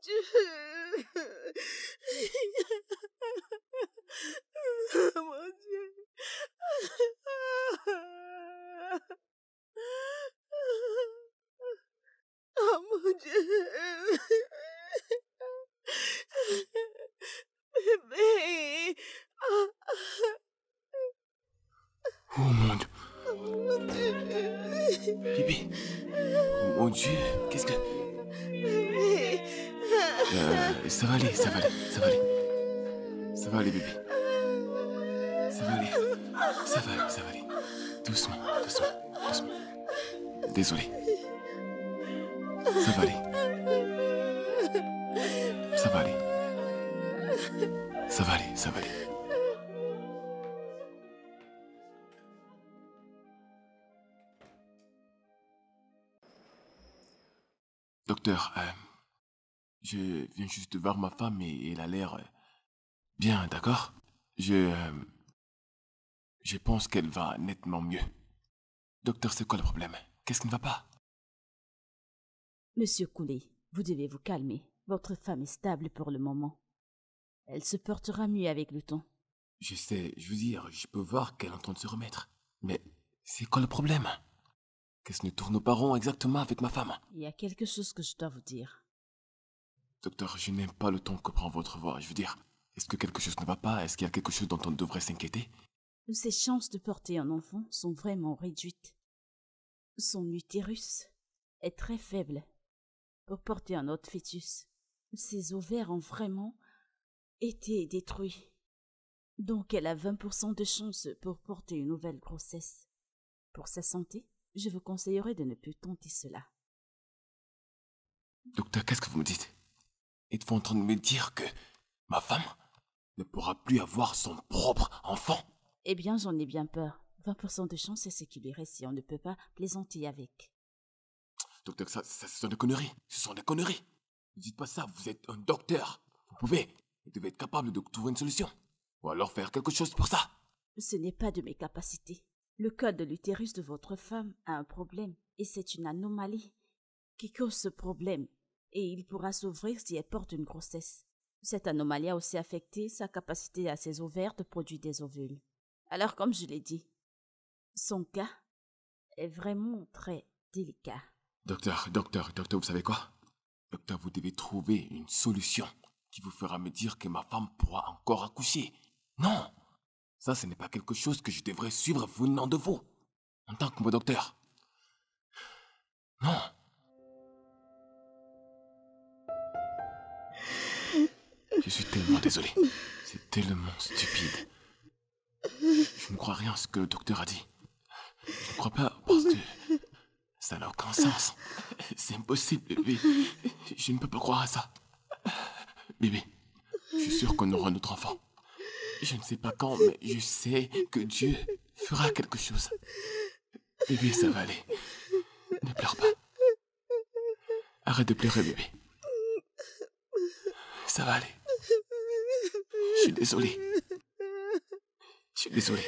Dieu. Mon Dieu. Oh mon Dieu. Bébé. Oh mon Dieu. Oh mon Dieu. Bébé. Oh mon Dieu. Qu'est-ce que... Bébé. Ça va aller, ça va aller, ça va aller. Ça va aller, bébé. Ça va aller. Ça va aller, ça va aller. Doucement, doucement, doucement. Désolé. Ça va aller. Ça va aller. Ça va aller, ça va aller. Docteur, je viens juste de voir ma femme et elle a l'air bien, d'accord? Je pense qu'elle va nettement mieux. Docteur, c'est quoi le problème? Qu'est-ce qui ne va pas? Monsieur Cooley, vous devez vous calmer. Votre femme est stable pour le moment. Elle se portera mieux avec le temps. Je sais, je veux dire, je peux voir qu'elle est en train de se remettre. Mais c'est quoi le problème? Qu'est-ce qui ne tourne pas rond exactement avec ma femme? Il y a quelque chose que je dois vous dire. Docteur, je n'aime pas le ton que prend votre voix. Je veux dire, est-ce que quelque chose ne va pas? Est-ce qu'il y a quelque chose dont on devrait s'inquiéter? Ses chances de porter un enfant sont vraiment réduites. Son utérus est très faible pour porter un autre fœtus. Ses ovaires ont vraiment été détruits. Donc elle a 20% de chances pour porter une nouvelle grossesse. Pour sa santé, je vous conseillerais de ne plus tenter cela. Docteur, qu'est-ce que vous me dites? Êtes-vous en train de me dire que ma femme ne pourra plus avoir son propre enfant? Eh bien, j'en ai bien peur. 20% de chance, c'est ce qui lui reste si on ne peut pas plaisanter avec. Docteur, ça ce sont des conneries. Ce sont des conneries. Ne dites pas ça, vous êtes un docteur. Vous devez être capable de trouver une solution. Ou alors faire quelque chose pour ça. Ce n'est pas de mes capacités. Le code de l'utérus de votre femme a un problème, et c'est une anomalie qui cause ce problème, et il pourra s'ouvrir si elle porte une grossesse. Cette anomalie a aussi affecté sa capacité à ses ovaires de produire des ovules. Alors, comme je l'ai dit, son cas est vraiment très délicat. Docteur, vous savez quoi? Docteur, vous devez trouver une solution qui vous fera me dire que ma femme pourra encore accoucher. Non! Ça, ce n'est pas quelque chose que je devrais suivre venant de vous, en tant que mon docteur. Non! Je suis tellement désolé. C'est tellement stupide. Je ne crois rien à ce que le docteur a dit. Je ne crois pas parce que ça n'a aucun sens. C'est impossible, bébé. Je ne peux pas croire à ça. Bébé, je suis sûr qu'on aura notre enfant. Je ne sais pas quand, mais je sais que Dieu fera quelque chose. Bébé, ça va aller. Ne pleure pas. Arrête de pleurer, bébé. Ça va aller. Je suis désolé. Je suis désolé.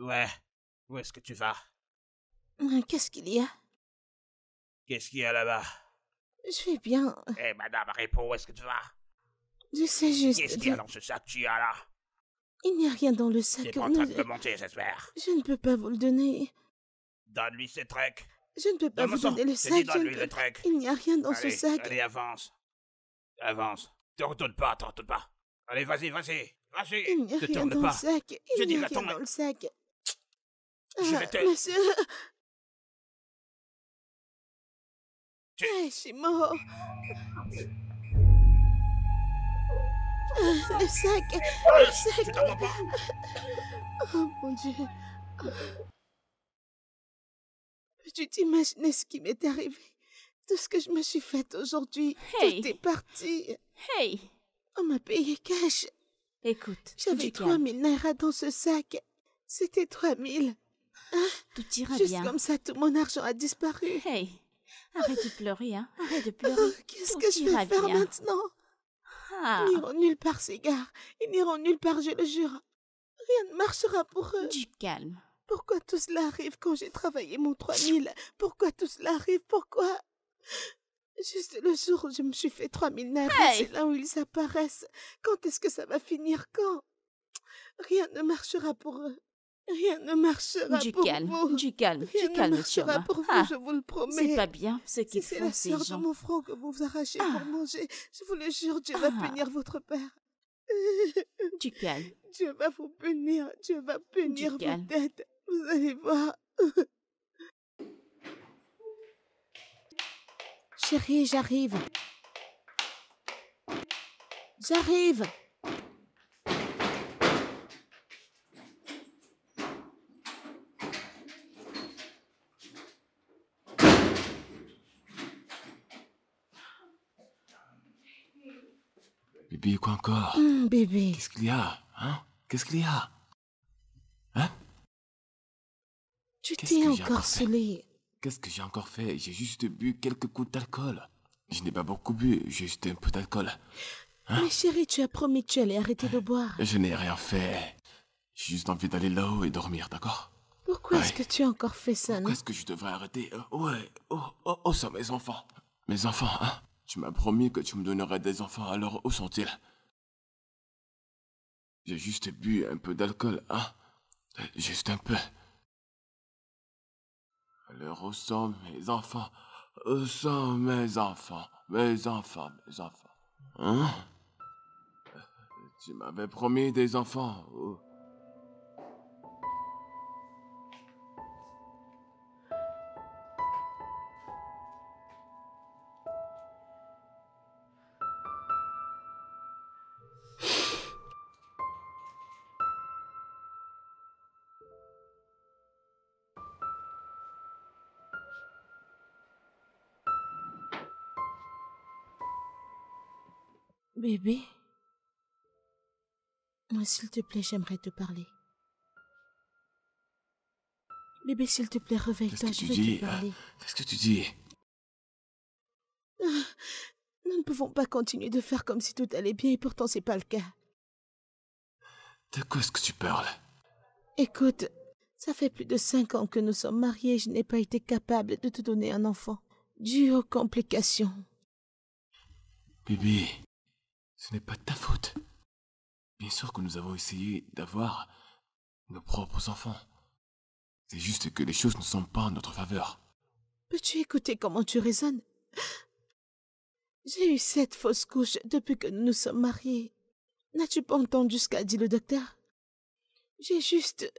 Ouais, où est-ce que tu vas? Qu'est-ce qu'il y a? Qu'est-ce qu'il y a là-bas? Je vais bien. Eh madame, réponds, où est-ce que tu vas? Je sais juste... Qu'est-ce qu'il y a dans ce sac que tu as là? Il n'y a rien dans le sac. T'es pas en train de me mentir, j'espère. Je ne peux pas vous le donner. Donne-lui ce truc. Je ne peux pas vous donner le sac. Donne-lui le truc. Il n'y a rien dans ce sac. Allez, avance. Avance. Te retourne pas. Allez, vas-y. Il n'y a rien dans le sac. Il n'y a rien dans le sac. Je vais te... Monsieur... Je suis mort. Le sac. Je t'en pas. Oh mon Dieu. Peux-tu t'imaginer ce qui m'est arrivé? Tout ce que je me suis fait aujourd'hui. Hey. Tout est parti. Hey! On m'a payé cash. Écoute, J'avais du 3000 naira dans ce sac. C'était 3000. tout ira Juste bien. comme ça, tout mon argent a disparu. Hey, arrête de pleurer, hein. Arrête de pleurer. Oh, qu'est-ce Tout que je ira vais faire bien. maintenant? Ah, Ils n'iront nulle part, ces gars. Ils n'iront nulle part, je le jure. Rien ne marchera pour eux. du calme. Pourquoi tout cela arrive quand j'ai travaillé mon 3000? Pourquoi tout cela arrive? Pourquoi? Juste le jour où je me suis fait 3000 naira, Hey! c'est là où ils apparaissent. Quand est-ce que ça va finir? Quand? Rien ne marchera pour eux. Rien ne marchera Du pour calme, vous. du calme, Rien du ne calme, marchera Chioma. pour vous, Ah, je vous le promets. c'est pas bien ce Si qu'ils c'est font, la ces sœur de gens. mon front que vous arrachez Ah. pour manger, je vous le jure, Dieu va Ah. punir votre père. Du calme. Dieu va vous punir. Dieu va punir vos calme. têtes. Vous allez voir. Chérie, j'arrive. J'arrive. Bibi, quoi encore? Bébé. Qu'est-ce qu'il y a? Hein? Qu'est-ce qu'il y a? Hein? Tu Qu'est-ce t'es que j'ai encore encore fait? saoulé. Qu'est-ce que j'ai encore fait? J'ai juste bu quelques coups d'alcool. Je n'ai pas beaucoup bu, juste un peu d'alcool. Mais chérie, tu as promis que tu allais arrêter de boire. Je n'ai rien fait. J'ai juste envie d'aller là-haut et dormir, d'accord? Pourquoi est-ce Ouais. que tu as encore fait ça, non? Pourquoi est-ce que je devrais arrêter? Ouais, oh, ça, mes enfants. Mes enfants, hein? Tu m'as promis que tu me donnerais des enfants, alors où sont-ils? J'ai juste bu un peu d'alcool, hein? Juste un peu. Alors où sont mes enfants? Où sont mes enfants? Mes enfants, mes enfants. Hein? Tu m'avais promis des enfants. Oh. Bébé. Moi, s'il te plaît, j'aimerais te parler. Bébé, s'il te plaît, réveille-toi, Qu'est-ce que je tu veux dis? te parler. Qu'est-ce que tu dis? Nous ne pouvons pas continuer de faire comme si tout allait bien et pourtant c'est pas le cas. De quoi est-ce que tu parles? Écoute, ça fait plus de 5 ans que nous sommes mariés et je n'ai pas été capable de te donner un enfant, dû aux complications. Bibi, ce n'est pas de ta faute. Bien sûr que nous avons essayé d'avoir nos propres enfants. C'est juste que les choses ne sont pas en notre faveur. Peux-tu écouter comment tu raisonnes? J'ai eu 7 fausses couches depuis que nous nous sommes mariés. N'as-tu pas entendu ce qu'a dit le docteur? J'ai juste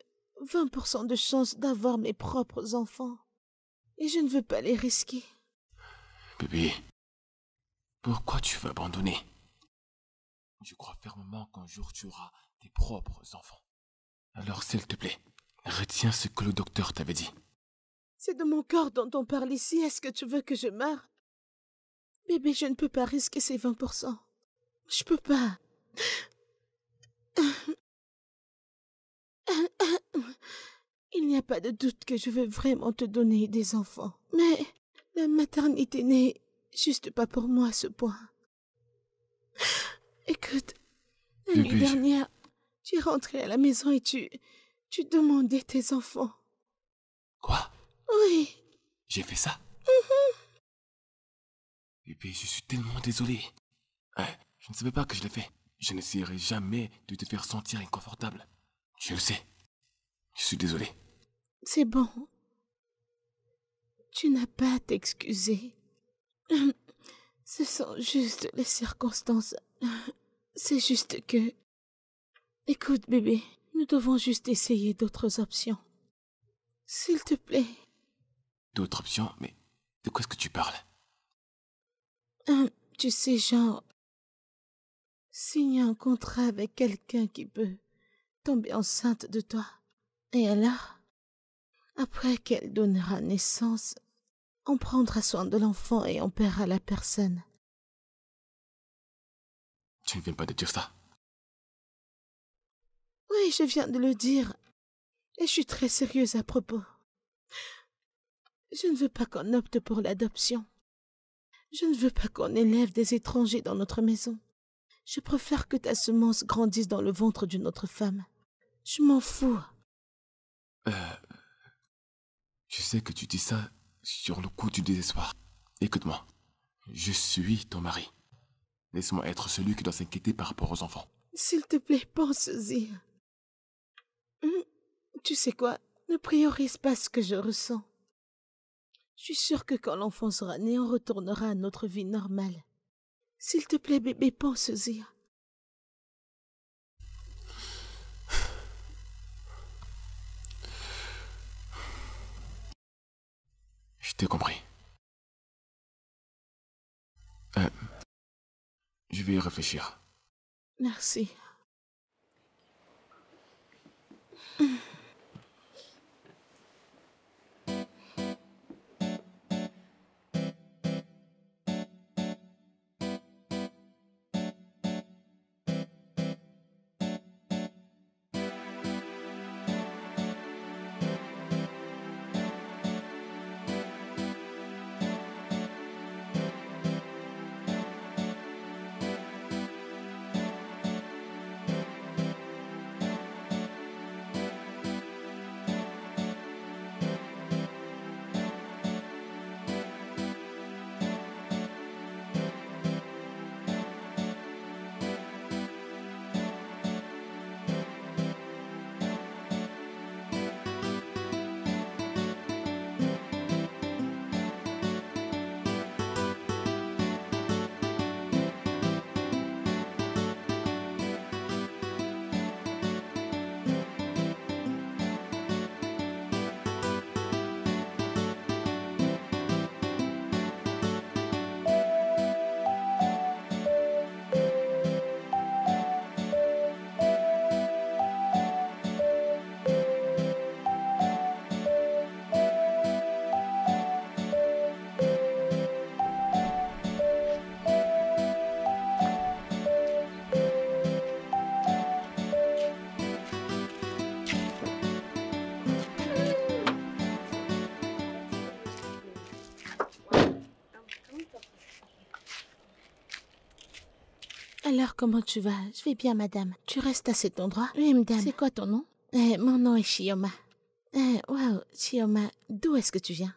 20% de chance d'avoir mes propres enfants. Et je ne veux pas les risquer. Bibi, pourquoi tu veux abandonner? Je crois fermement qu'un jour tu auras tes propres enfants. Alors s'il te plaît, retiens ce que le docteur t'avait dit. C'est de mon corps dont on parle ici. Est-ce que tu veux que je meure? Bébé, je ne peux pas risquer ces 20%. Je peux pas. Il n'y a pas de doute que je veux vraiment te donner des enfants. Mais la maternité n'est juste pas pour moi à ce point. Écoute, la Bébé, nuit dernière, tu es rentré à la maison et tu demandais tes enfants. Quoi? Oui. J'ai fait ça? Bibi, je suis tellement désolé. Je ne savais pas que je l'ai fait. Je n'essaierai jamais de te faire sentir inconfortable. Je le sais. Je suis désolé. C'est bon. Tu n'as pas à t'excuser. Ce sont juste les circonstances. C'est juste que... Écoute, bébé, nous devons juste essayer d'autres options. S'il te plaît. D'autres options? Mais de quoi est-ce que tu parles? Tu sais, genre... Signer un contrat avec quelqu'un qui peut tomber enceinte de toi. Et alors, après qu'elle donnera naissance, on prendra soin de l'enfant et on paiera la personne. Tu ne viens pas de dire ça. Oui, je viens de le dire. Et je suis très sérieuse à propos. Je ne veux pas qu'on opte pour l'adoption. Je ne veux pas qu'on élève des étrangers dans notre maison. Je préfère que ta semence grandisse dans le ventre d'une autre femme. Je m'en fous. Je sais que tu dis ça sur le coup du désespoir. Écoute-moi, je suis ton mari. Laisse-moi être celui qui doit s'inquiéter par rapport aux enfants. S'il te plaît, pense-y. Tu sais quoi? Ne priorise pas ce que je ressens. Je suis sûre que quand l'enfant sera né, on retournera à notre vie normale. S'il te plaît, bébé, pense-y. Je t'ai compris. Je vais y réfléchir. Merci. Alors, comment tu vas? Je vais bien, madame. Tu restes à cet endroit? Oui, madame. C'est quoi ton nom? Mon nom est Chioma. Waouh, Chioma, d'où est-ce que tu viens?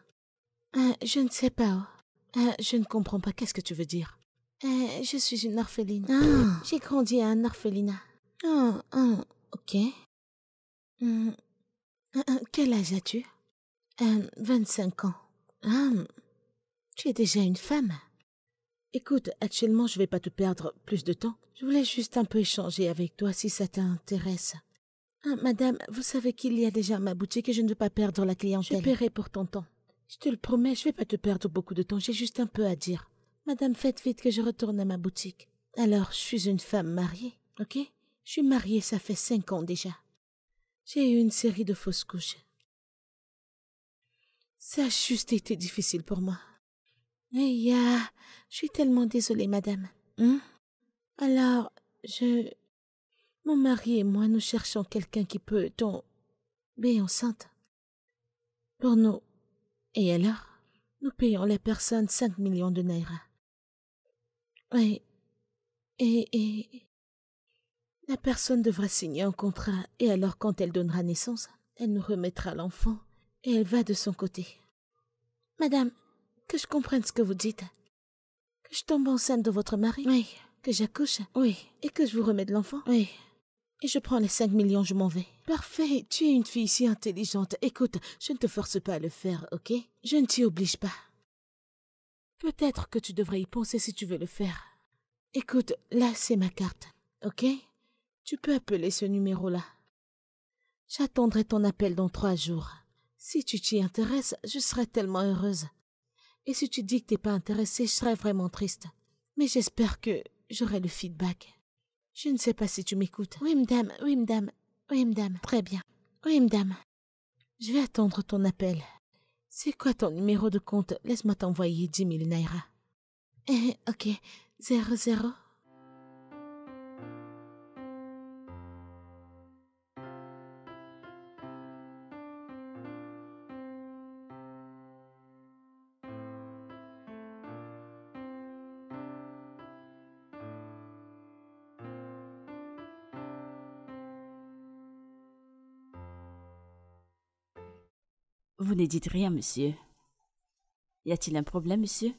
Je ne sais pas. Je ne comprends pas. Qu'est-ce que tu veux dire? Je suis une orpheline. Ah. J'ai grandi à un orphelinat. Ok. Quel âge as-tu? 25 ans. Tu es déjà une femme. Écoute, actuellement, je vais pas te perdre plus de temps. Je voulais juste un peu échanger avec toi si ça t'intéresse. Madame, vous savez qu'il y a déjà ma boutique et je ne veux pas perdre la clientèle. Je paierai pour ton temps. Je te le promets, je vais pas te perdre beaucoup de temps. J'ai juste un peu à dire. Madame, faites vite que je retourne à ma boutique. Alors, je suis une femme mariée, ok? Je suis mariée, ça fait 5 ans déjà. J'ai eu une série de fausses couches. Ça a juste été difficile pour moi. Je suis tellement désolée, madame. Alors, mon mari et moi, nous cherchons quelqu'un qui peut tomber enceinte. Pour nous. Et alors, nous payons la personne 5 millions de naira. Oui. Et la personne devra signer un contrat. Et alors, quand elle donnera naissance, elle nous remettra l'enfant. Et elle va de son côté. Madame, que je comprenne ce que vous dites. Que je tombe enceinte de votre mari? Oui. Que j'accouche? Oui. Et que je vous remette l'enfant? Oui. Et je prends les 5 millions, je m'en vais. Parfait, tu es une fille si intelligente. Écoute, je ne te force pas à le faire, ok? Je ne t'y oblige pas. Peut-être que tu devrais y penser si tu veux le faire. Écoute, là c'est ma carte, ok? Tu peux appeler ce numéro-là. J'attendrai ton appel dans 3 jours. Si tu t'y intéresses, je serai tellement heureuse. Et si tu dis que t'es pas intéressée, je serai vraiment triste. Mais j'espère que j'aurai le feedback. Je ne sais pas si tu m'écoutes. Oui, madame, oui, madame, oui, madame. Très bien. Oui, madame. Je vais attendre ton appel. C'est quoi ton numéro de compte? Laisse-moi t'envoyer 10 000 naira. Ok. 00 Vous ne dites rien, monsieur. Y a-t-il un problème, monsieur?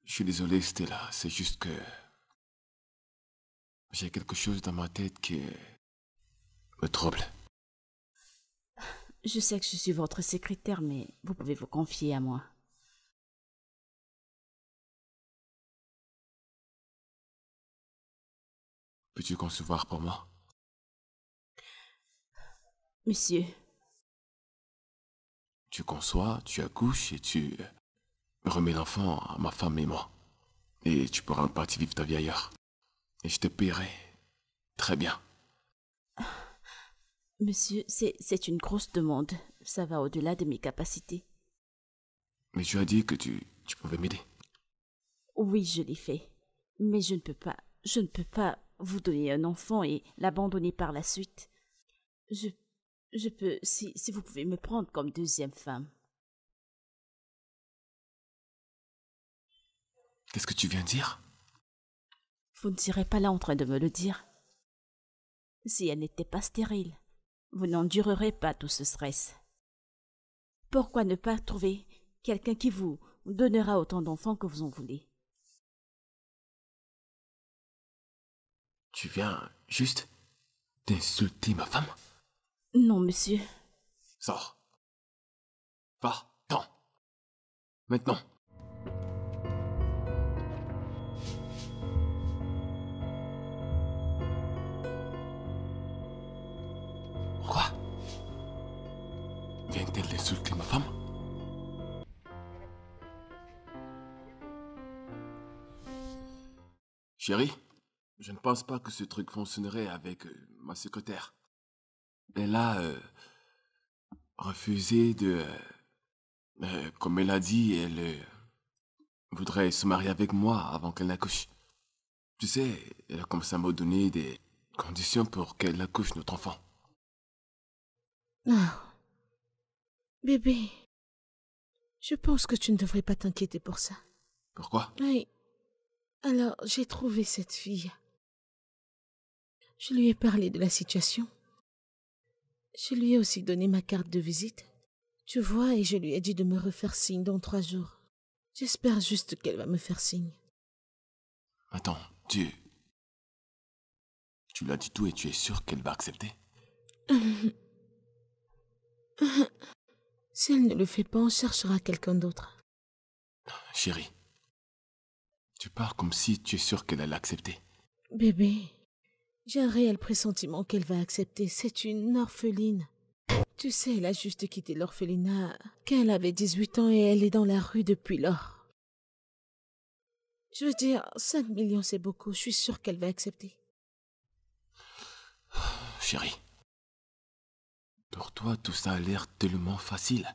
Je suis désolé, Stella. C'est juste que... j'ai quelque chose dans ma tête qui me trouble. Je sais que je suis votre secrétaire, mais vous pouvez vous confier à moi. Peux-tu concevoir pour moi? Monsieur, Tu conçois, tu accouches et tu remets l'enfant à ma femme et moi. Et tu pourras partir vivre ta vie ailleurs. Et je te paierai. Très bien. monsieur, c'est une grosse demande. Ça va au-delà de mes capacités. Mais tu as dit que tu pouvais m'aider. Oui, je l'ai fait. Mais je ne peux pas vous donner un enfant et l'abandonner par la suite. Je peux, si vous pouvez me prendre comme deuxième femme. Qu'est-ce que tu viens de dire? Vous ne serez pas là en train de me le dire. Si elle n'était pas stérile, vous n'endurerez pas tout ce stress. Pourquoi ne pas trouver quelqu'un qui vous donnera autant d'enfants que vous en voulez? Tu viens juste d'insulter ma femme? Non, monsieur. Sors. Va-t'en. Maintenant. Quoi? Vient-elle d'insulter ma femme? Chérie, je ne pense pas que ce truc fonctionnerait avec ma secrétaire. Elle a refusé de... comme elle a dit, elle voudrait se marier avec moi avant qu'elle n'accouche. Tu sais, elle a commencé à me donner des conditions pour qu'elle accouche notre enfant. Ah. Bébé, je pense que tu ne devrais pas t'inquiéter pour ça. Pourquoi? Oui. Alors, j'ai trouvé cette fille. Je lui ai parlé de la situation. Je lui ai aussi donné ma carte de visite. Tu vois, et je lui ai dit de me refaire signe dans 3 jours. J'espère juste qu'elle va me faire signe. Attends, tu l'as dit tout et tu es sûr qu'elle va accepter? Si elle ne le fait pas, on cherchera quelqu'un d'autre. Chérie, tu parles comme si tu es sûr qu'elle allait accepter. Bébé, j'ai un réel pressentiment qu'elle va accepter. C'est une orpheline. Tu sais, elle a juste quitté l'orphelinat quand elle avait 18 ans et elle est dans la rue depuis lors. Je veux dire, 5 millions c'est beaucoup. Je suis sûre qu'elle va accepter. Chérie, pour toi, tout ça a l'air tellement facile.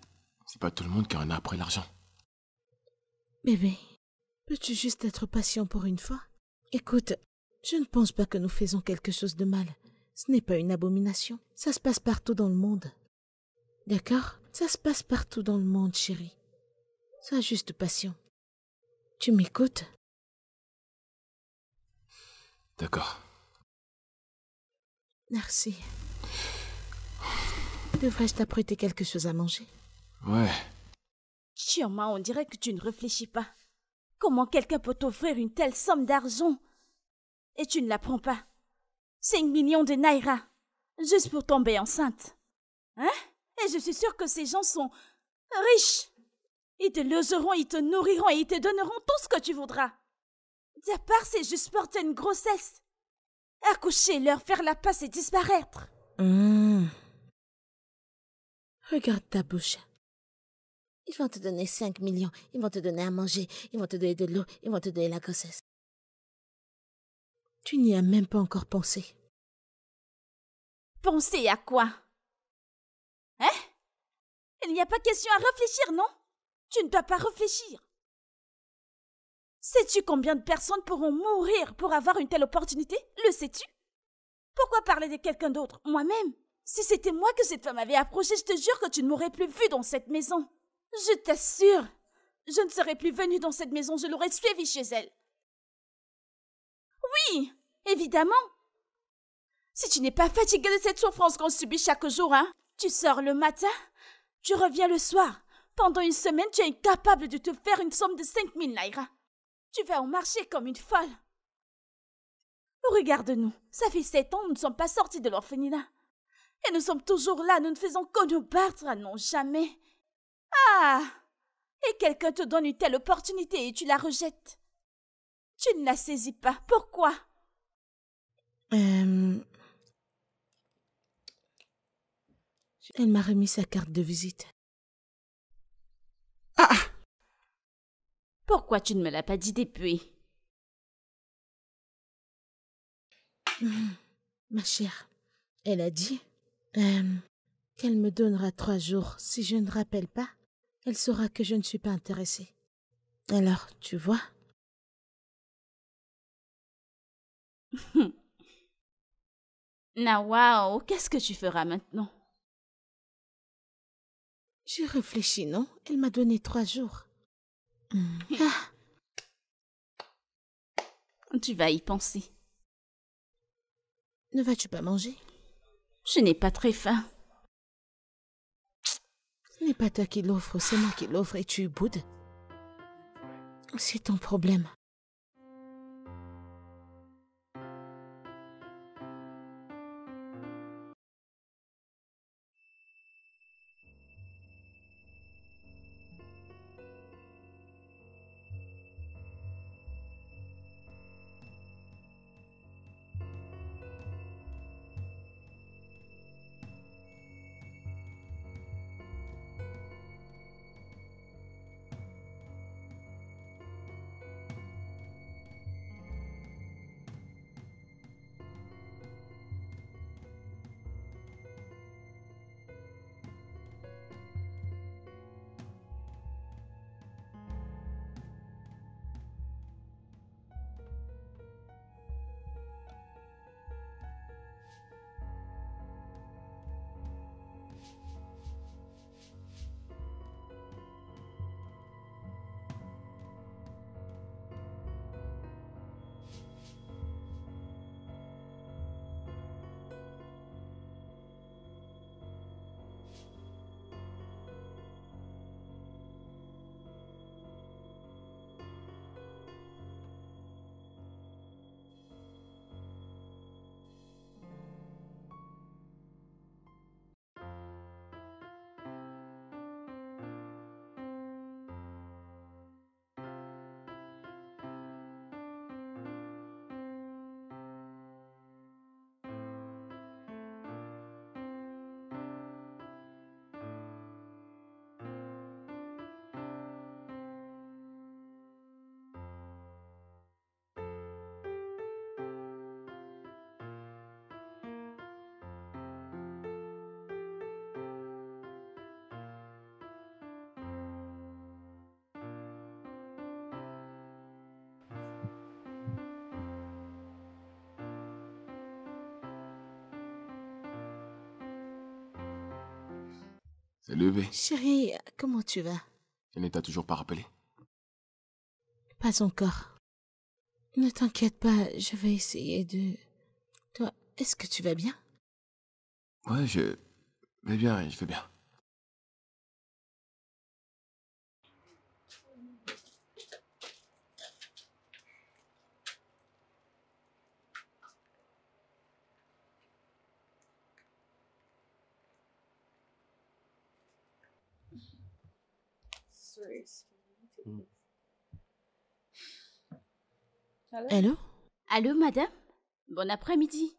C'est pas tout le monde qui en a après l'argent. Bébé, peux-tu juste être patient pour une fois? Écoute, je ne pense pas que nous faisons quelque chose de mal. Ce n'est pas une abomination. Ça se passe partout dans le monde. D'accord? Ça se passe partout dans le monde, chérie. Sois juste patient. Tu m'écoutes? D'accord. Merci. Devrais-je t'apprêter quelque chose à manger? Ouais. Chioma, on dirait que tu ne réfléchis pas. Comment quelqu'un peut t'offrir une telle somme d'argent et tu ne la prends pas? 5 millions de naira, juste pour tomber enceinte. Hein? Et je suis sûre que ces gens sont riches. Ils te logeront, ils te nourriront et ils te donneront tout ce que tu voudras. À part, c'est juste porter une grossesse. Accoucher, leur faire la passe et disparaître. Regarde ta bouche. Ils vont te donner 5 millions, ils vont te donner à manger, ils vont te donner de l'eau, ils vont te donner la grossesse. Tu n'y as même pas encore pensé. Penser à quoi? Hein? Il n'y a pas question à réfléchir, non? Tu ne dois pas réfléchir. Sais-tu combien de personnes pourront mourir pour avoir une telle opportunité? Le sais-tu? Pourquoi parler de quelqu'un d'autre? Moi-même? Si c'était moi que cette femme avait approché, je te jure que tu ne m'aurais plus vue dans cette maison. Je t'assure, je ne serais plus venue dans cette maison, je l'aurais suivie chez elle. Oui, évidemment. Si tu n'es pas fatiguée de cette souffrance qu'on subit chaque jour, hein, Tu sors le matin, tu reviens le soir. Pendant une semaine, tu es incapable de te faire une somme de 5000 naira. Tu vas au marché comme une folle. Regarde-nous, ça fait 7 ans, nous ne sommes pas sortis de l'orphelinat. Et nous sommes toujours là, nous ne faisons que nous battre, non jamais. Ah! Et quelqu'un te donne une telle opportunité et tu la rejettes. Tu ne la saisis pas. Pourquoi? Elle m'a remis sa carte de visite. Ah! Pourquoi tu ne me l'as pas dit depuis? Ma chère, elle a dit qu'elle me donnera 3 jours. Si je ne rappelle pas, elle saura que je ne suis pas intéressée. Alors, tu vois? Nawao, qu'est-ce que tu feras maintenant? J'ai réfléchi, non? Elle m'a donné 3 jours. Ah. Tu vas y penser. Ne vas-tu pas manger? Je n'ai pas très faim. Ce n'est pas toi qui l'offre, c'est moi qui l'offre et tu boudes. C'est ton problème. Salut, bébé. Chérie, comment tu vas? Elle ne t'a toujours pas rappelé? Pas encore. Ne t'inquiète pas, je vais essayer de... Toi, est-ce que tu vas bien? Ouais, je vais bien, je vais bien. Allô? Allô, madame? Bon après-midi.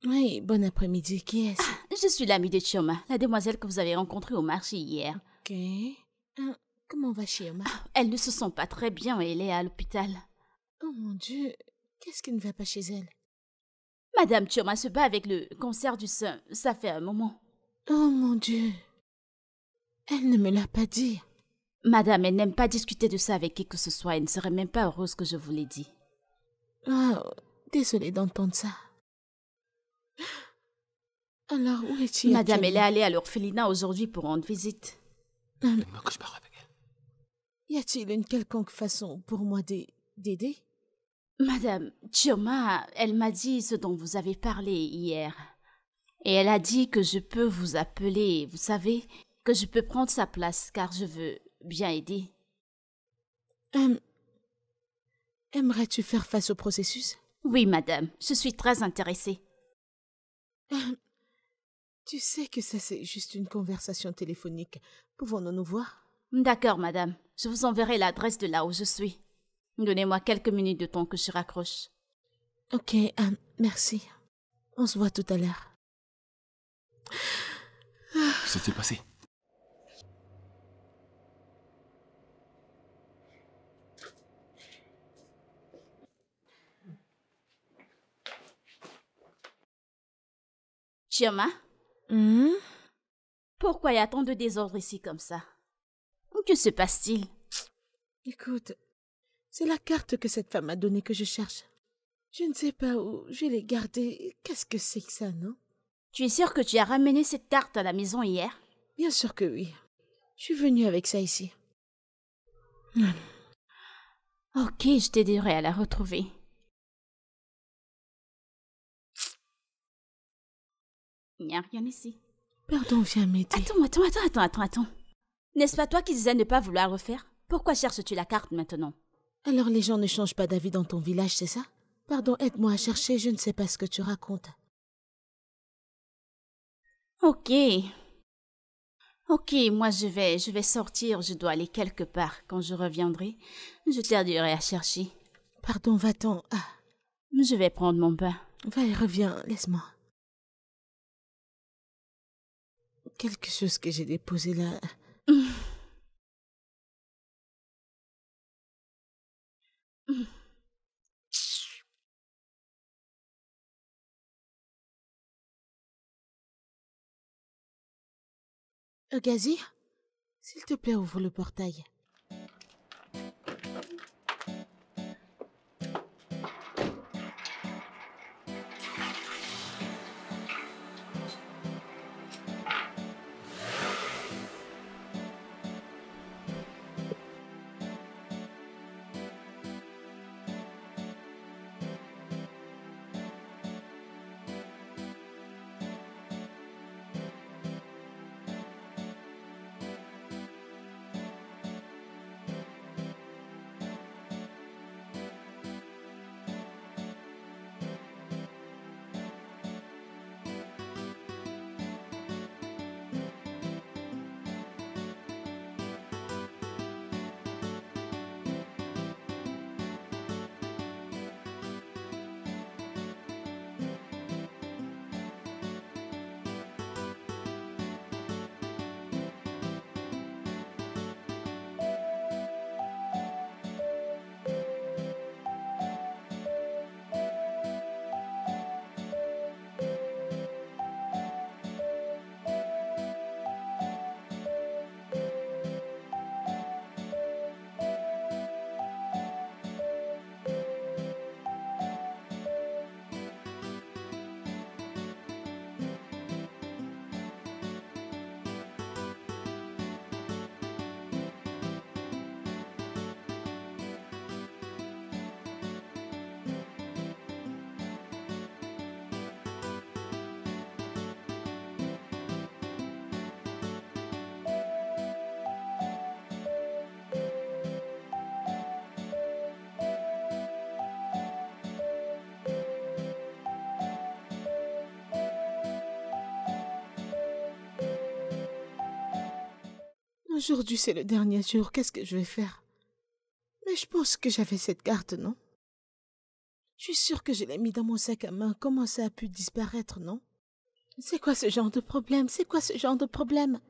Oui, bon après-midi, qui est-ce? Je suis l'amie de Chioma, la demoiselle que vous avez rencontrée au marché hier. Ok. Comment va Chioma? Elles ne se sent pas très bien et elle est à l'hôpital. Oh mon Dieu, qu'est-ce qui ne va pas chez elle? Madame Chioma se bat avec le cancer du sein, ça fait un moment. Oh mon Dieu, elle ne me l'a pas dit. Madame, elle n'aime pas discuter de ça avec qui que ce soit, elle ne serait même pas heureuse que je vous l'ai dit. Oh, désolée d'entendre ça. Alors, où est-il? Madame, elle est allée à l'orphelinat aujourd'hui pour rendre visite. Donne-moi que je parle avec elle. Y a-t-il une quelconque façon pour moi d'aider? Madame, Chioma, elle m'a dit ce dont vous avez parlé hier. Et elle a dit que je peux vous appeler, vous savez, que je peux prendre sa place car je veux bien aider. Aimerais-tu faire face au processus? Oui, madame, je suis très intéressée. Tu sais que ça c'est juste une conversation téléphonique. Pouvons-nous nous voir? D'accord, madame, je vous enverrai l'adresse de là où je suis. Donnez-moi quelques minutes de temps que je raccroche. Ok, merci. On se voit tout à l'heure. Que s'est-il passé? Chioma, Hmm? pourquoi y a tant de désordre ici comme ça? Que se passe-t-il? Écoute, c'est la carte que cette femme m'a donnée que je cherche. Je ne sais pas où je l'ai gardée. Qu'est-ce que c'est que ça, non? Tu es sûre que tu as ramené cette carte à la maison hier? Bien sûr que oui. Je suis venue avec ça ici. Ok, je t'aiderai à la retrouver. Il n'y a rien ici. Pardon, viens m'aider. Attends. N'est-ce pas toi qui disais ne pas vouloir le faire? Pourquoi cherches-tu la carte maintenant? Alors les gens ne changent pas d'avis dans ton village, c'est ça? Pardon, aide-moi à chercher, je ne sais pas ce que tu racontes. Ok, moi je vais sortir, je dois aller quelque part. Quand je reviendrai, je t'aiderai à chercher. Pardon, va-t'en. Ah, Je vais prendre mon bain. va et reviens, laisse-moi. Quelque chose que j'ai déposé là. Gazi, s'il te plaît, ouvre le portail. Aujourd'hui, c'est le dernier jour. Qu'est-ce que je vais faire? Mais je pense que j'avais cette carte, non? Je suis sûre que je l'ai mis dans mon sac à main. Comment ça a pu disparaître, non? C'est quoi ce genre de problème? C'est quoi ce genre de problème?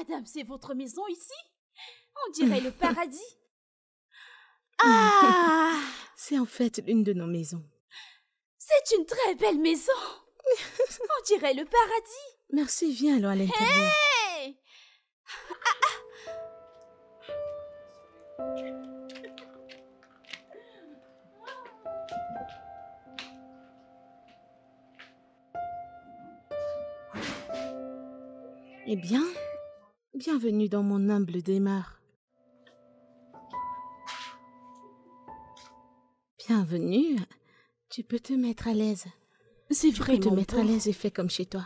Madame, c'est votre maison ici? On dirait le paradis. Ah! C'est en fait l'une de nos maisons. C'est une très belle maison. On dirait le paradis. Merci, viens alors à l'intérieur. Hey! Eh bien, bienvenue dans mon humble demeure. Bienvenue. Tu peux te mettre à l'aise. C'est Tu peux vraiment te mettre à beau. l'aise et fais comme chez toi.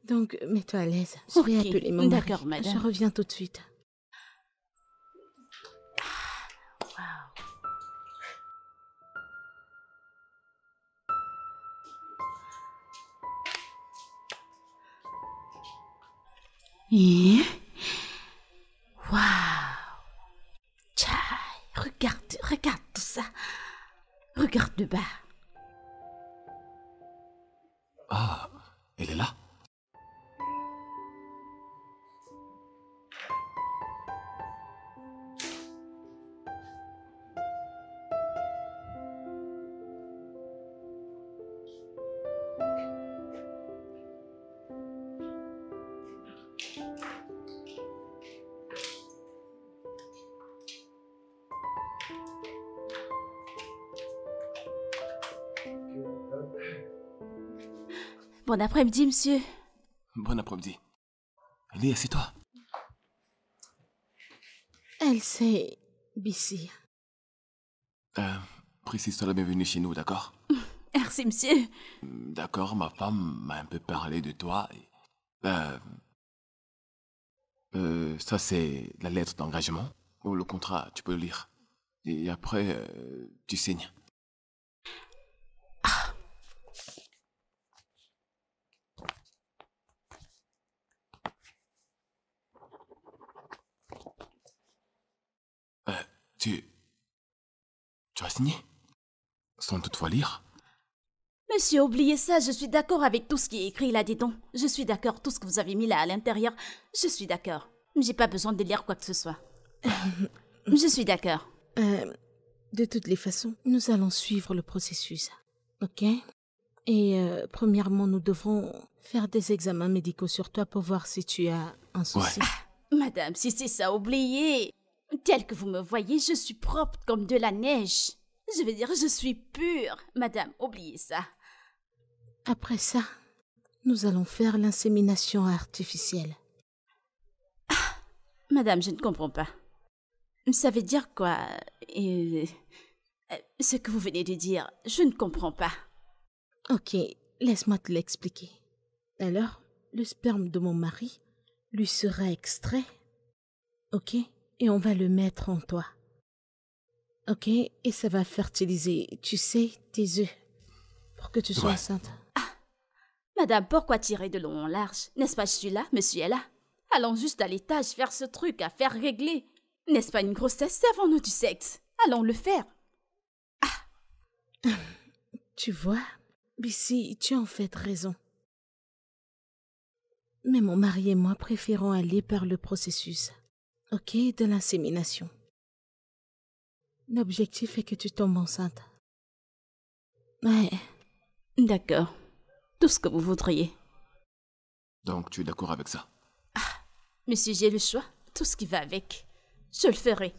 Donc, mets-toi à l'aise. Je vais Ok, appeler mon mari. d'accord, madame. Je reviens tout de suite. Et... Waouh! Tchai, regarde tout ça. Regarde le bas. Ah, elle est là? Bon après-midi, monsieur. Bon après-midi. Ellie, assieds-toi. Elle, c'est Bissy. Précise-toi la bienvenue chez nous, d'accord? Merci, monsieur. D'accord, ma femme m'a un peu parlé de toi. Ça, c'est la lettre d'engagement. Ou le contrat, tu peux le lire. Et après, tu signes. Euh, tu... Tu as signé? Sans toutefois lire? Monsieur, oubliez ça, je suis d'accord avec tout ce qui est écrit là-dedans. Je suis d'accord, tout ce que vous avez mis là à l'intérieur, je suis d'accord. J'ai pas besoin de lire quoi que ce soit. Je suis d'accord. De toutes les façons, nous allons suivre le processus. Ok? Et premièrement, nous devrons faire des examens médicaux sur toi pour voir si tu as un souci. Madame, si c'est ça, oubliez. Tel que vous me voyez, je suis propre comme de la neige. Je veux dire, je suis pure. Madame, oubliez ça. Après ça, nous allons faire l'insémination artificielle. Madame, je ne comprends pas. Ça veut dire quoi ce que vous venez de dire, je ne comprends pas. Ok, laisse-moi te l'expliquer. Alors, le sperme de mon mari lui sera extrait. Ok? Et on va le mettre en toi. Ok? Et ça va fertiliser, tu sais, tes œufs. Pour que tu sois Ouais. enceinte. Madame, pourquoi tirer de long en large? N'est-ce pas, je suis là, monsieur est là. Allons juste à l'étage faire ce truc à faire régler. N'est-ce pas une grossesse? Servons-nous du sexe. Allons le faire. Tu vois, Bissy, tu as en fait raison. Mais mon mari et moi préférons aller par le processus, ok, de l'insémination. L'objectif est que tu tombes enceinte. Ouais, D'accord. Tout ce que vous voudriez. Donc, tu es d'accord avec ça? Monsieur, j'ai le choix. Tout ce qui va avec. Je le ferai.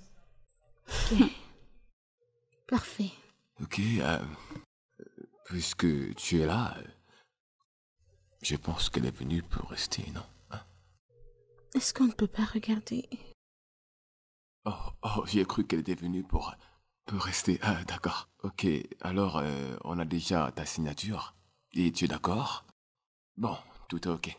parfait. Ok, puisque tu es là, je pense qu'elle est venue pour rester, non? Hein? Est-ce qu'on ne peut pas regarder? Oh, j'ai cru qu'elle était venue pour rester. Ah, d'accord. Ok, alors, on a déjà ta signature. Et tu es d'accord? Bon, tout est ok.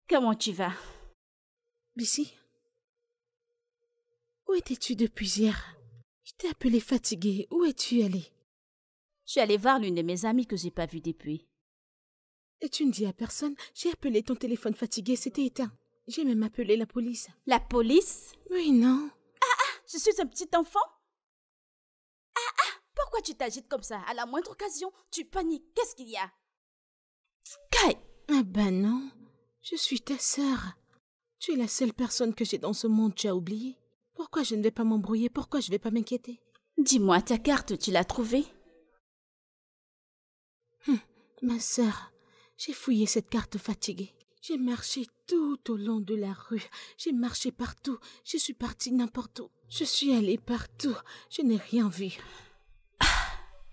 Comment tu vas? Bissy, où étais-tu depuis hier? Je t'ai appelé fatiguée. Où es-tu allée? Je suis allée voir l'une de mes amies que j'ai pas vue depuis. Et tu ne dis à personne? J'ai appelé ton téléphone fatigué, c'était éteint. J'ai même appelé la police. La police? Oui, non. Je suis un petit enfant? Pourquoi tu t'agites comme ça? À la moindre occasion, tu paniques. Qu'est-ce qu'il y a? Kai! Ah ben non. Je suis ta sœur. Tu es la seule personne que j'ai dans ce monde, tu as oublié? Pourquoi je ne vais pas m'embrouiller? Pourquoi je ne vais pas m'inquiéter? Dis-moi, ta carte, tu l'as trouvée? Ma sœur, j'ai fouillé cette carte fatiguée. J'ai marché tout au long de la rue. J'ai marché partout. Je suis partie n'importe où. Je suis allée partout. Je n'ai rien vu.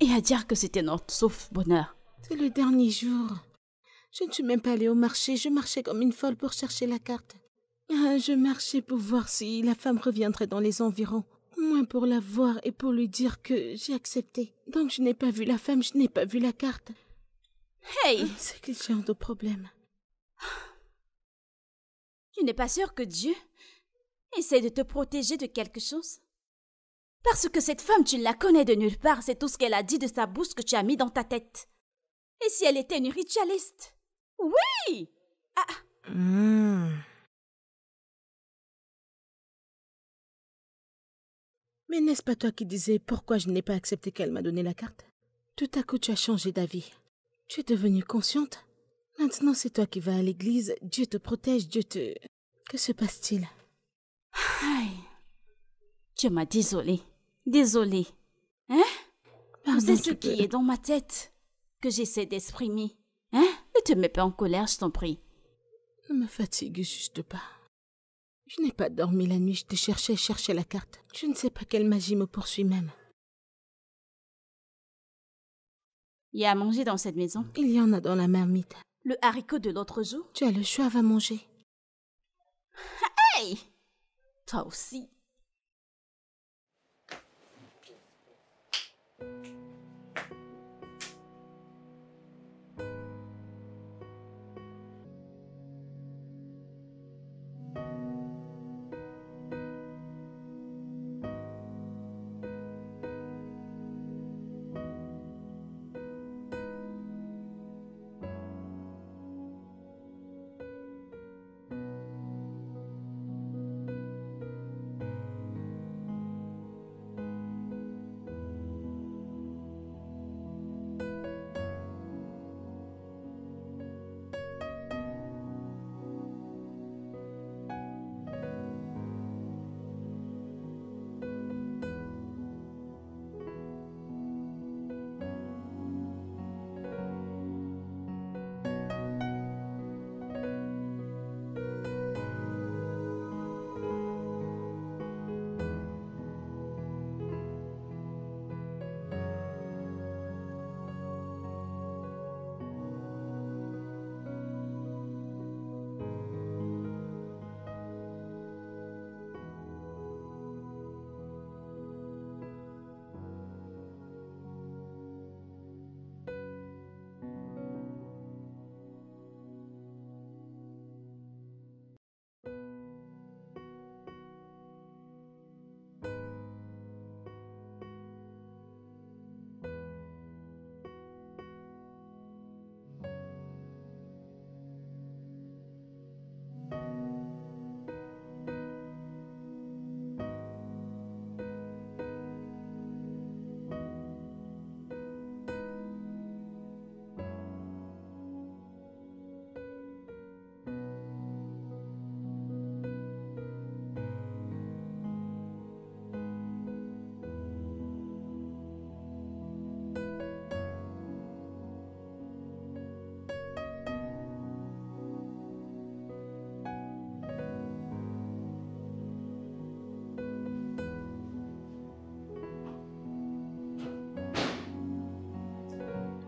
Et à dire que c'était notre sauf bonheur. C'est le dernier jour. Je ne suis même pas allée au marché. Je marchais comme une folle pour chercher la carte. Je marchais pour voir si la femme reviendrait dans les environs. Au moins pour la voir et pour lui dire que j'ai accepté. Donc je n'ai pas vu la femme, je n'ai pas vu la carte. Hey! C'est quel genre de problème? Tu n'es pas sûr que Dieu essaie de te protéger de quelque chose? Parce que cette femme, tu ne la connais de nulle part, c'est tout ce qu'elle a dit de sa bouche que tu as mis dans ta tête. Et si elle était une ritualiste? Oui! Mais n'est-ce pas toi qui disais pourquoi je n'ai pas accepté qu'elle m'a donné la carte? Tout à coup, tu as changé d'avis. Tu es devenue consciente. Maintenant, c'est toi qui vas à l'église. Dieu te protège, Dieu te... Que se passe-t-il? Aïe. Tu m'as désolée. Désolée. Hein? Pardon, C'est ce tu peux- qui est dans ma tête que j'essaie d'exprimer. Hein? Ne te mets pas en colère, je t'en prie. Ne me fatigue juste pas. Je n'ai pas dormi la nuit, je te cherchais la carte. Je ne sais pas quelle magie me poursuit même. Il y a à manger dans cette maison. Il y en a dans la marmite. Le haricot de l'autre jour. Tu as le choix, va manger. Hey! Toi aussi.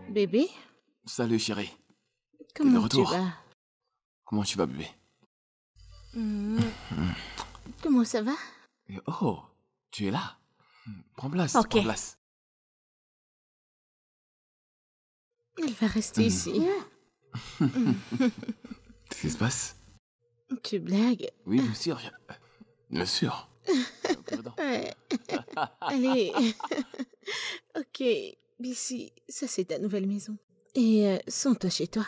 Bébé, Salut chérie. comment tu retour. vas? Comment tu vas bébé? Comment ça va? Oh, tu es là. Prends place, Ok. prends place. Elle va rester ici. Qu'est-ce qui se passe? Tu blagues? Oui, bien sûr. Bien sûr. Ouais. Allez. Ok, Bissy, ça c'est ta nouvelle maison. Et sens-toi chez toi.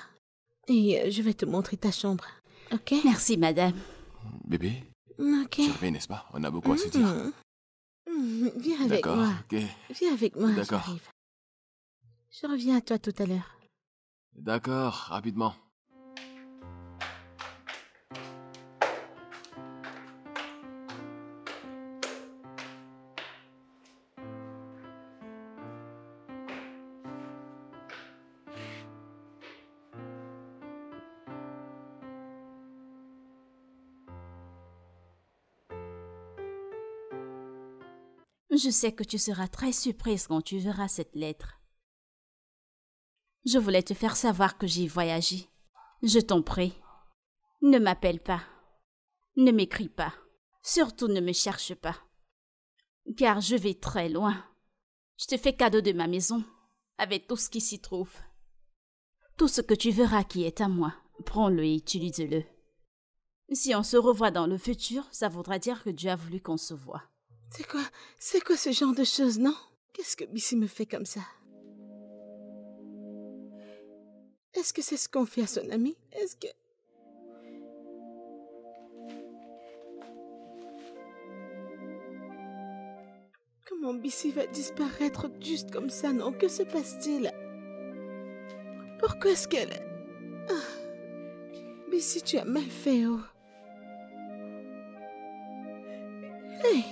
Et je vais te montrer ta chambre. Ok? Merci, madame. Bébé, Ok. tu reviens, n'est-ce pas? On a beaucoup à se dire. Viens avec D'accord, moi. ok. Viens avec moi, D'accord. j'arrive. Je reviens à toi tout à l'heure. D'accord, rapidement. Je sais que tu seras très surprise quand tu verras cette lettre. Je voulais te faire savoir que j'ai voyagé. Je t'en prie, ne m'appelle pas. Ne m'écris pas. Surtout ne me cherche pas. Car je vais très loin. Je te fais cadeau de ma maison, avec tout ce qui s'y trouve. Tout ce que tu verras qui est à moi, prends-le et utilise-le. Si on se revoit dans le futur, ça voudra dire que Dieu a voulu qu'on se voie. C'est quoi ce genre de choses, non? Qu'est-ce que Bissy me fait comme ça? Est-ce que c'est ce qu'on fait à son ami? Est-ce que... Comment Bissy va disparaître juste comme ça, non? Que se passe-t-il? Pourquoi est-ce qu'elle... Bissy, tu as mal fait, oh. Hey!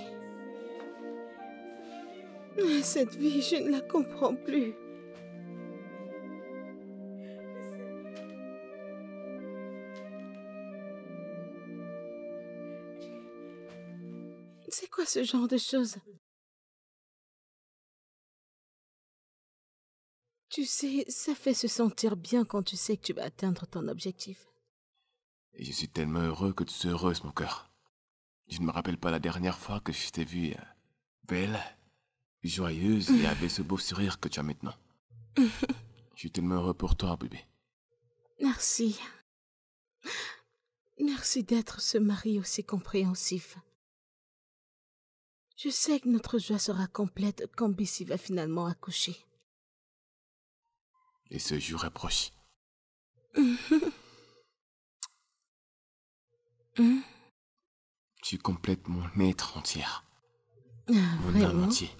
Cette vie, je ne la comprends plus. C'est quoi ce genre de choses? Tu sais, ça fait se sentir bien quand tu sais que tu vas atteindre ton objectif. Et je suis tellement heureux que tu sois heureuse, mon cœur. Je ne me rappelle pas la dernière fois que je t'ai vue belle, joyeuse et avec ce beau sourire que tu as maintenant. Je suis tellement heureux pour toi, bébé. Merci. Merci d'être ce mari aussi compréhensif. Je sais que notre joie sera complète quand Bissy va finalement accoucher. Et ce jour est proche. Tu complètes mon être entière. Mon âme Vraiment? entière.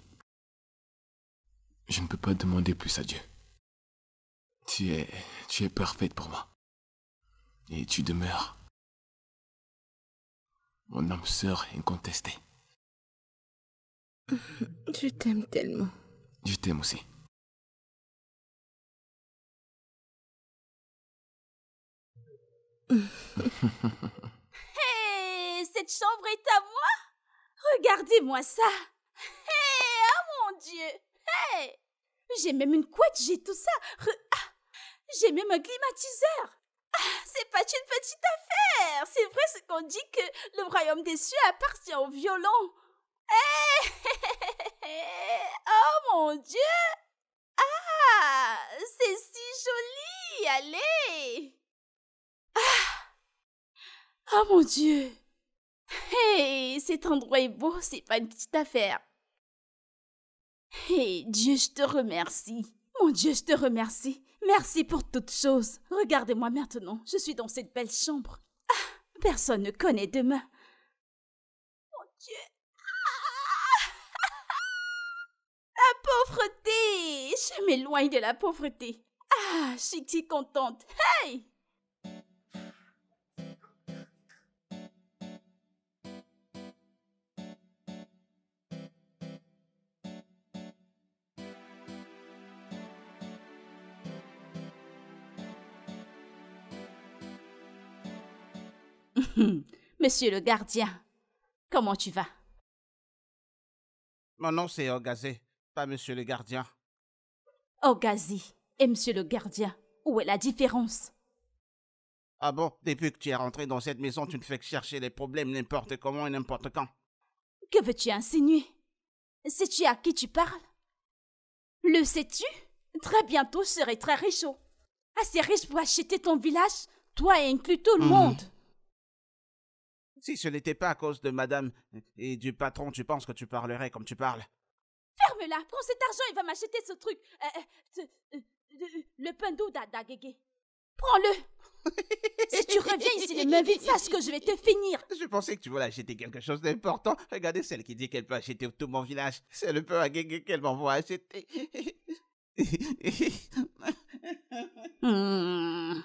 Je ne peux pas demander plus à Dieu. Tu es parfaite pour moi. Et tu demeures mon âme sœur incontestée. Je t'aime tellement. Je t'aime aussi. Hé, cette chambre est à moi? Regardez-moi ça. Hé, oh mon Dieu. Hé, j'ai même une couette, j'ai tout ça. J'ai même un climatiseur. C'est pas une petite affaire. C'est vrai ce qu'on dit que le royaume des cieux appartient au violon. Hé, oh mon Dieu. Ah, c'est si joli. Allez. Oh mon Dieu! Hey, cet endroit est beau, c'est pas une petite affaire. Hey, Dieu, je te remercie. Mon Dieu, je te remercie. Merci pour toutes choses. Regardez-moi maintenant, je suis dans cette belle chambre. Personne ne connaît demain. Mon Dieu! La pauvreté! Je m'éloigne de la pauvreté. Je suis si contente. Hey! Monsieur le gardien, comment tu vas? Mon nom c'est Ogazé, pas monsieur le gardien. Ogazi et monsieur le gardien, où est la différence? Ah bon, depuis que tu es rentré dans cette maison, tu ne fais que chercher les problèmes n'importe comment et n'importe quand. Que veux-tu insinuer? Sais-tu à qui tu parles? Le sais-tu? Très bientôt, je serai très riche. Assez riche pour acheter ton village? Toi et inclus tout le monde. Si ce n'était pas à cause de madame et du patron, tu penses que tu parlerais comme tu parles? Ferme-la, prends cet argent, il va m'acheter ce truc. Le pain d'eau d'Agégué. Prends-le. Si tu reviens ici les mains vides, sache que je vais te finir. Je pensais que tu voulais acheter quelque chose d'important. Regardez celle qui dit qu'elle peut acheter tout mon village. C'est le peu à Guégué qu'elle m'envoie acheter. Hmm.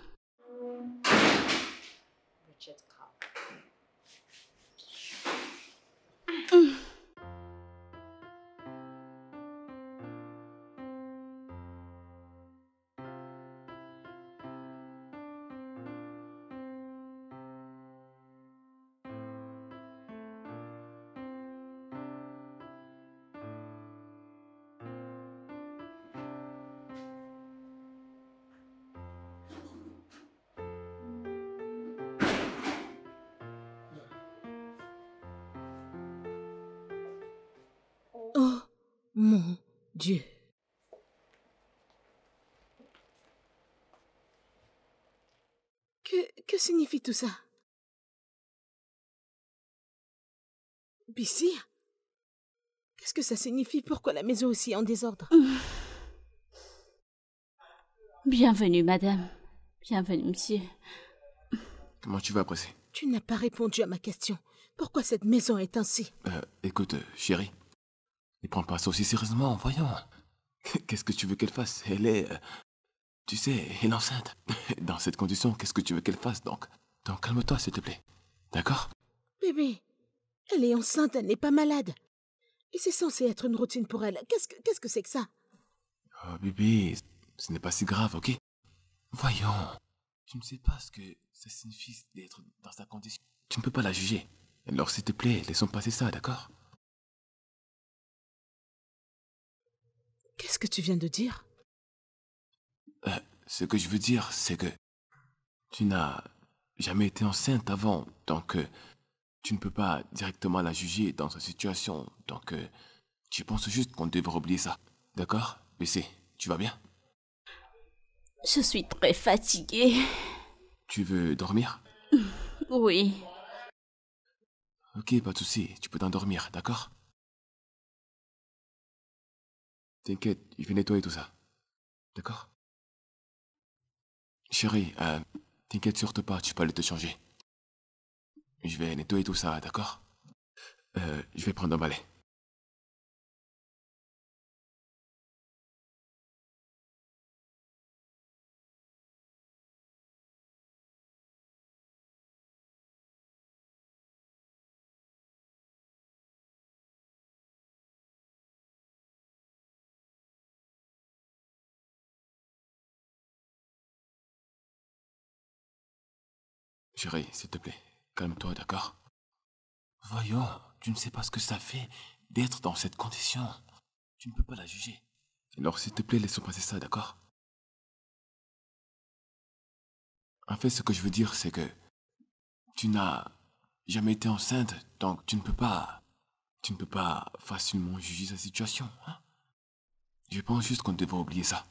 Oh, mon Dieu. Que signifie tout ça? Bissir? Qu'est-ce que ça signifie? Pourquoi la maison aussi en désordre? Bienvenue, madame. Bienvenue, monsieur. Comment tu vas apprécier? Tu n'as pas répondu à ma question. Pourquoi cette maison est ainsi? Écoute, chérie, ne prends pas ça aussi sérieusement, voyons. Qu'est-ce que tu veux qu'elle fasse? Elle est... tu sais, elle est enceinte. Dans cette condition, qu'est-ce que tu veux qu'elle fasse donc calme-toi, s'il te plaît. D'accord? Bébé, elle est enceinte, elle n'est pas malade. Et c'est censé être une routine pour elle. Qu'est-ce que c'est que ça? Oh, bébé, ce n'est pas si grave, ok? Voyons. Tu ne sais pas ce que ça signifie d'être dans sa condition. Tu ne peux pas la juger. Alors, s'il te plaît, laissons passer ça, d'accord? Qu'est-ce que tu viens de dire? Ce que je veux dire, c'est que tu n'as jamais été enceinte avant, donc tu ne peux pas directement la juger dans sa situation. Donc, je pense juste qu'on devrait oublier ça. D'accord? BC, tu vas bien? Je suis très fatiguée. Tu veux dormir? Oui. Ok, pas de souci, tu peux t'endormir, d'accord? T'inquiète, je vais nettoyer tout ça. D'accord? Chérie, t'inquiète surtout pas, tu peux aller te changer. Je vais nettoyer tout ça, d'accord? Je vais prendre un balai. Chérie, s'il te plaît, calme-toi, d'accord? Voyons, tu ne sais pas ce que ça fait d'être dans cette condition. Tu ne peux pas la juger. Alors, s'il te plaît, laissons passer ça, d'accord? En fait, ce que je veux dire, c'est que tu n'as jamais été enceinte, donc tu ne peux pas facilement juger sa situation, hein? Je pense juste qu'on devrait oublier ça.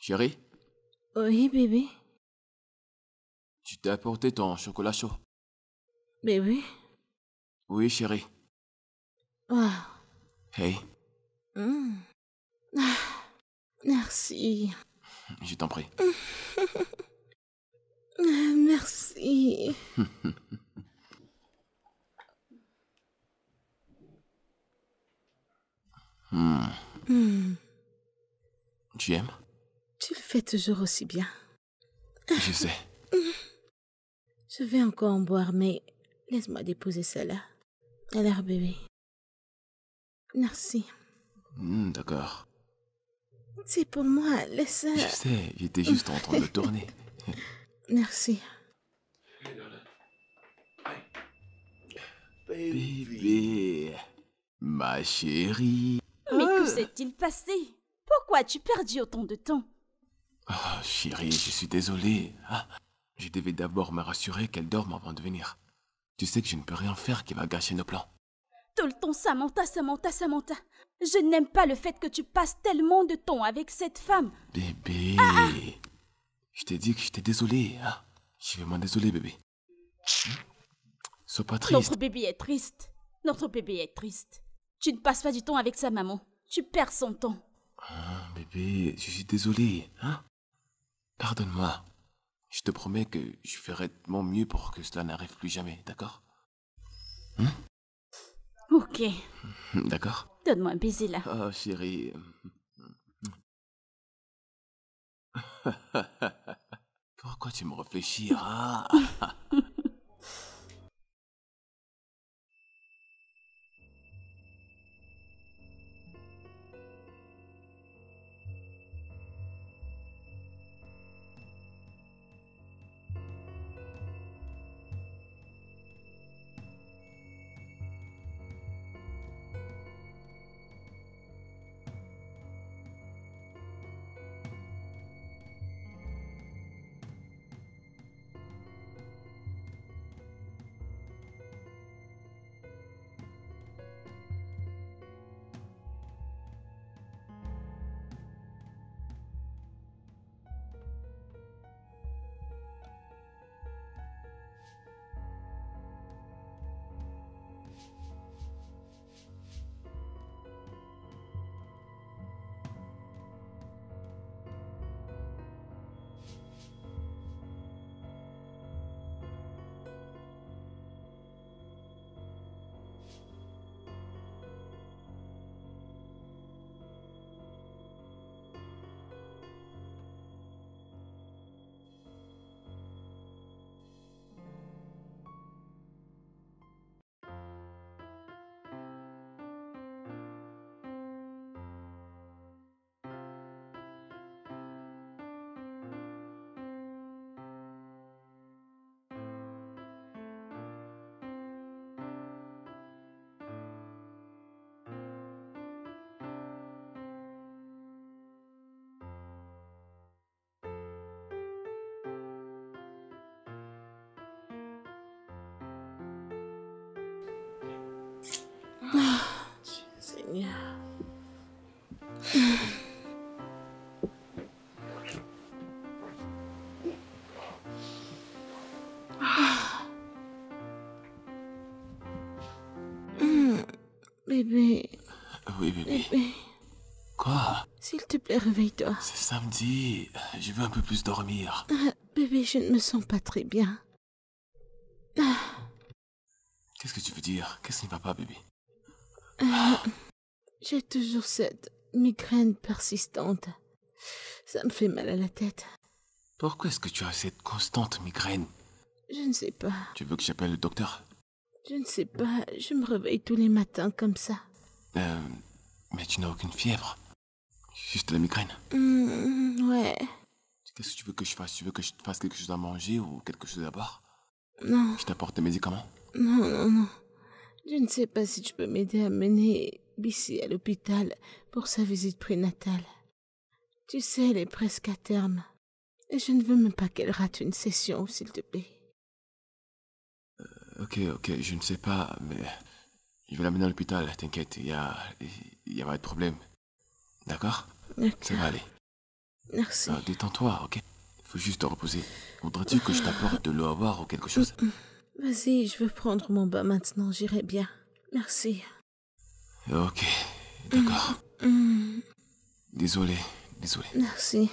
Chérie, Oui, bébé. je t'ai apporté ton chocolat chaud. Bébé? Oui, chérie. Wow. Hey, Ah, merci. je t'en prie. Merci. Tu aimes? Tu le fais toujours aussi bien. Je sais. Je vais encore en boire, mais laisse-moi déposer ça là. Alors, bébé. Merci. D'accord. C'est pour moi, laisse ça. Je sais, j'étais juste en train de tourner. Merci. Bébé, ma chérie. Mais que s'est-il passé? Pourquoi as-tu perdu autant de temps? Oh, chérie, je suis désolé. Je devais d'abord me rassurer qu'elle dorme avant de venir. Tu sais que je ne peux rien faire qui va gâcher nos plans. Tout le temps, Samantha, Samantha, Samantha. Je n'aime pas le fait que tu passes tellement de temps avec cette femme. Bébé, je t'ai dit que j'étais désolé. Je suis vraiment désolé, bébé. Sois pas triste. Notre bébé est triste. Notre bébé est triste. Tu ne passes pas du temps avec sa maman. Tu perds son temps. Bébé, je suis désolé. Pardonne-moi. Je te promets que je ferai de mon mieux pour que cela n'arrive plus jamais, d'accord? Ok. D'accord? Donne-moi un baiser là. Oh, chérie. Pourquoi tu me réfléchis? Seigneur. Bébé, Oui, bébé. bébé, Quoi? s'il te plaît, réveille-toi. C'est samedi. Je veux un peu plus dormir. Bébé, je ne me sens pas très bien. Qu'est-ce que tu veux dire? Qu'est-ce qui ne va pas, bébé? J'ai toujours cette migraine persistante. Ça me fait mal à la tête. Pourquoi est-ce que tu as cette constante migraine? Je ne sais pas. Tu veux que j'appelle le docteur? Je ne sais pas. Je me réveille tous les matins comme ça. Mais tu n'as aucune fièvre. Juste la migraine. Ouais. Qu'est-ce que tu veux que je fasse? Tu veux que je te fasse quelque chose à manger ou quelque chose à boire? Non, Je t'apporte des médicaments? non. Je ne sais pas si tu peux m'aider à mener Bissy à l'hôpital pour sa visite prénatale. Tu sais, elle est presque à terme. Et je ne veux même pas qu'elle rate une session, s'il te plaît. Ok, je ne sais pas, mais je vais l'amener à l'hôpital, t'inquiète, il y a pas de problème. D'accord? Ça va aller. Merci. Détends-toi, ok? Il faut juste te reposer. Voudrais-tu que je t'apporte de l'eau à boire ou quelque chose? Vas-y, je veux prendre mon bain maintenant, j'irai bien. Merci. Ok, d'accord. Mm, Désolé. merci.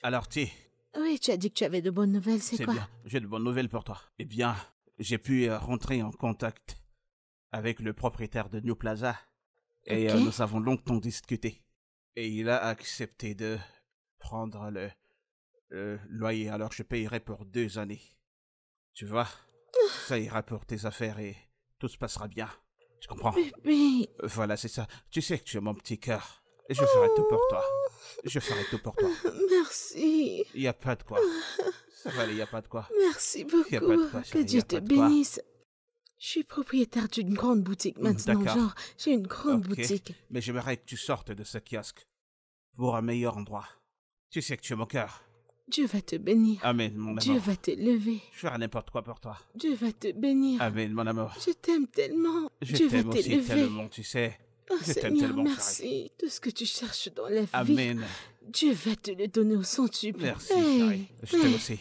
Alors, Oui, tu as dit que tu avais de bonnes nouvelles, c'est quoi? bien, j'ai de bonnes nouvelles pour toi. Eh bien, j'ai pu rentrer en contact avec le propriétaire de New Plaza. Et Ok. nous avons longtemps discuté. Et il a accepté de prendre le loyer. Alors je payerai pour 2 années. Tu vois, ça ira pour tes affaires et tout se passera bien. Tu comprends? Bébé. Voilà, c'est ça. Tu sais que tu es mon petit cœur. Et je ferai tout pour toi. Je ferai tout pour toi. Merci. Il n'y a pas de quoi. Ça va aller, il n'y a pas de quoi. Merci beaucoup. Y a pas de quoi, Que chérie, y Dieu a te pas de quoi. bénisse. Je suis propriétaire d'une grande boutique maintenant, D'accord. genre, j'ai une grande Ok. boutique. Mais j'aimerais que tu sortes de ce kiosque pour un meilleur endroit. Tu sais que tu es mon cœur. Dieu va te bénir. Amen, mon Dieu amour. va t'élever. Je ferai n'importe quoi pour toi. Dieu va te bénir. Amen, mon amour. Je t'aime tellement. Je Dieu va t'aime aussi t'élever. tellement, tu sais. Oh Je t'aime Seigneur, tellement, chérie. merci. Tout ce que tu cherches dans la vie, Amen. Dieu va te le donner au centuple. Merci, Hey, chérie. Je t'aime hey. aussi.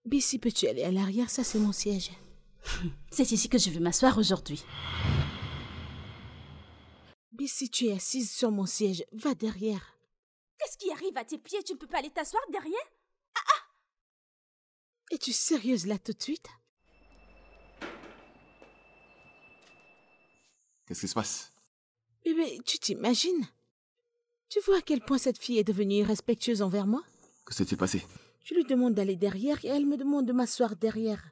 Bissy, peux-tu aller à l'arrière? Ça, c'est mon siège. C'est ici que je vais m'asseoir aujourd'hui. Bissy, tu es assise sur mon siège. Va derrière. Qu'est-ce qui arrive à tes pieds? Tu ne peux pas aller t'asseoir derrière? Es-tu sérieuse là tout de suite? Qu'est-ce qui se passe? Bébé, tu t'imagines? Tu vois à quel point cette fille est devenue irrespectueuse envers moi? Que s'est-il passé? Je lui demande d'aller derrière et elle me demande de m'asseoir derrière.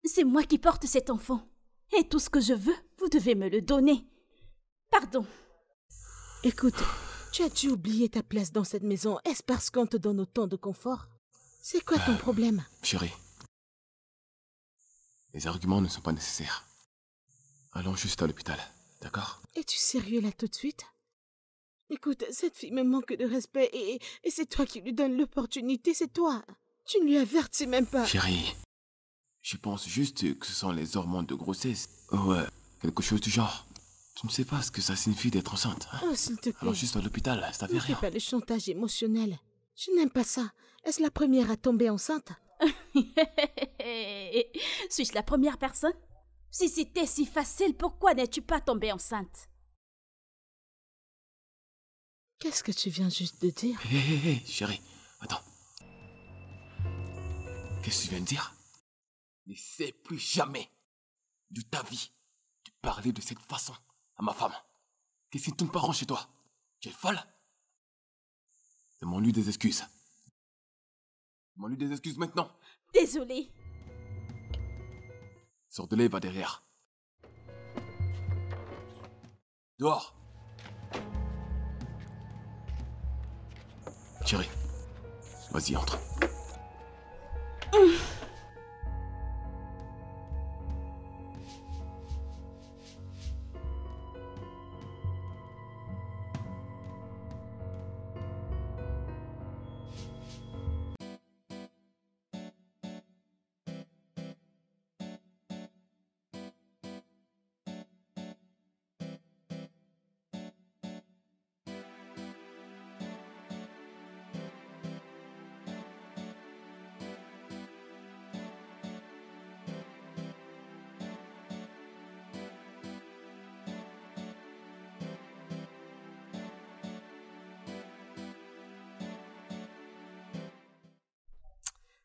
C'est moi qui porte cet enfant. Et tout ce que je veux, vous devez me le donner. Pardon. Écoute, tu as dû oublier ta place dans cette maison. Est-ce parce qu'on te donne autant de confort? C'est quoi ton problème? Chérie, les arguments ne sont pas nécessaires. Allons juste à l'hôpital, d'accord? Es-tu sérieux là tout de suite? Écoute, cette fille me manque de respect et c'est toi qui lui donnes l'opportunité, c'est toi. Tu ne lui avertis même pas. Chérie, je pense juste que ce sont les hormones de grossesse. Ouais, quelque chose du genre. Tu ne sais pas ce que ça signifie d'être enceinte. Hein? Oh, s'il te plaît. Alors juste à l'hôpital, ça fait Ne fais rien. pas le chantage émotionnel. Je n'aime pas ça. Est-ce la première à tomber enceinte? Suis-je la première personne? Si c'était si facile, pourquoi n'es-tu pas tombée enceinte? Qu'est-ce que tu viens juste de dire? Hé, chérie, attends. Qu'est-ce que tu viens de dire? N'essaie plus jamais de ta vie de parler de cette façon à ma femme. Qu'est-ce qui ne tourne pas rond chez toi? Tu es folle? Demande-lui des excuses. Demande-lui des excuses maintenant. Désolée. Sors de là et va derrière. Dehors. Chérie, vas-y, entre.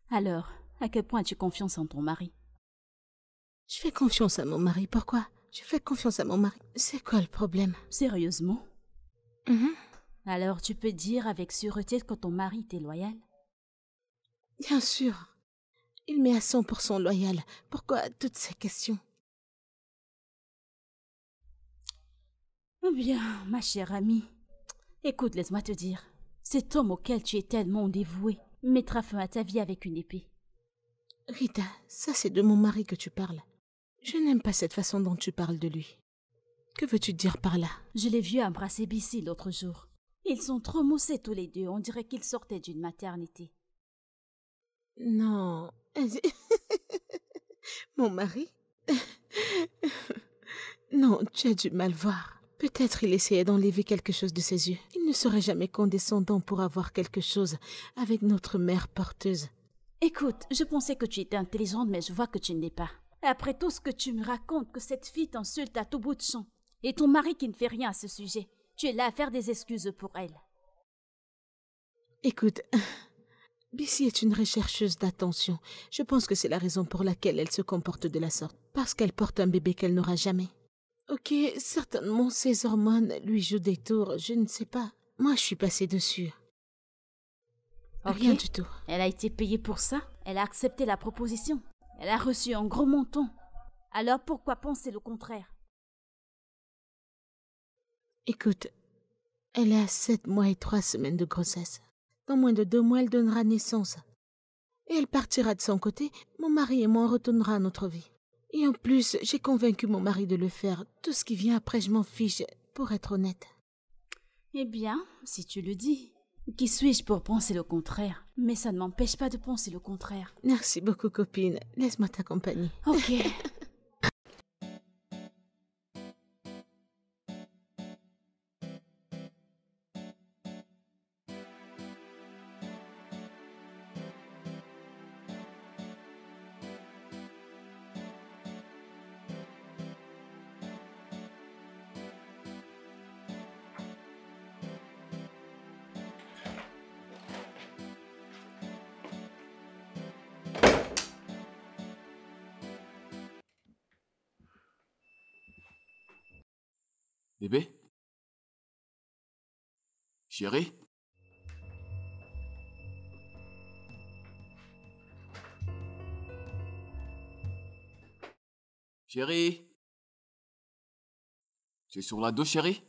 Alors, à quel point as-tu confiance en ton mari? Je fais confiance à mon mari. Pourquoi? Je fais confiance à mon mari. C'est quoi le problème? Sérieusement? Mhm. Alors tu peux dire avec sûreté que ton mari t'est loyal? Bien sûr. Il m'est à 100% loyal. Pourquoi toutes ces questions? Eh bien, ma chère amie, écoute, laisse-moi te dire. Cet homme auquel tu es tellement dévoué mettra fin à ta vie avec une épée. Rita, ça c'est de mon mari que tu parles. Je n'aime pas cette façon dont tu parles de lui. Que veux-tu dire par là? Je l'ai vu embrasser Bissy l'autre jour. Ils sont trop moussés tous les deux, on dirait qu'ils sortaient d'une maternité. Non. Mon mari? Non, tu as du mal voir. Peut-être il essayait d'enlever quelque chose de ses yeux. Il ne serait jamais condescendant pour avoir quelque chose avec notre mère porteuse. Écoute, je pensais que tu étais intelligente, mais je vois que tu ne l'es pas. Après tout ce que tu me racontes, que cette fille t'insulte à tout bout de champ, et ton mari qui ne fait rien à ce sujet, tu es là à faire des excuses pour elle. Écoute, Bissy est une rechercheuse d'attention. Je pense que c'est la raison pour laquelle elle se comporte de la sorte. Parce qu'elle porte un bébé qu'elle n'aura jamais. Ok, certainement ses hormones lui jouent des tours, je ne sais pas. Moi, je suis passée dessus. Rien du tout. Elle a été payée pour ça. Elle a accepté la proposition. Elle a reçu un gros montant. Alors pourquoi penser le contraire? Écoute, elle a 7 mois et 3 semaines de grossesse. Dans moins de 2 mois, elle donnera naissance. Et elle partira de son côté, mon mari et moi on retournera à notre vie. Et en plus, j'ai convaincu mon mari de le faire. Tout ce qui vient après, je m'en fiche, pour être honnête. Eh bien, si tu le dis. Qui suis-je pour penser le contraire? Mais ça ne m'empêche pas de penser le contraire. Merci beaucoup, copine. Laisse-moi t'accompagner. Ok. Bébé? Chérie? Chérie? Tu es sur la dos, chérie?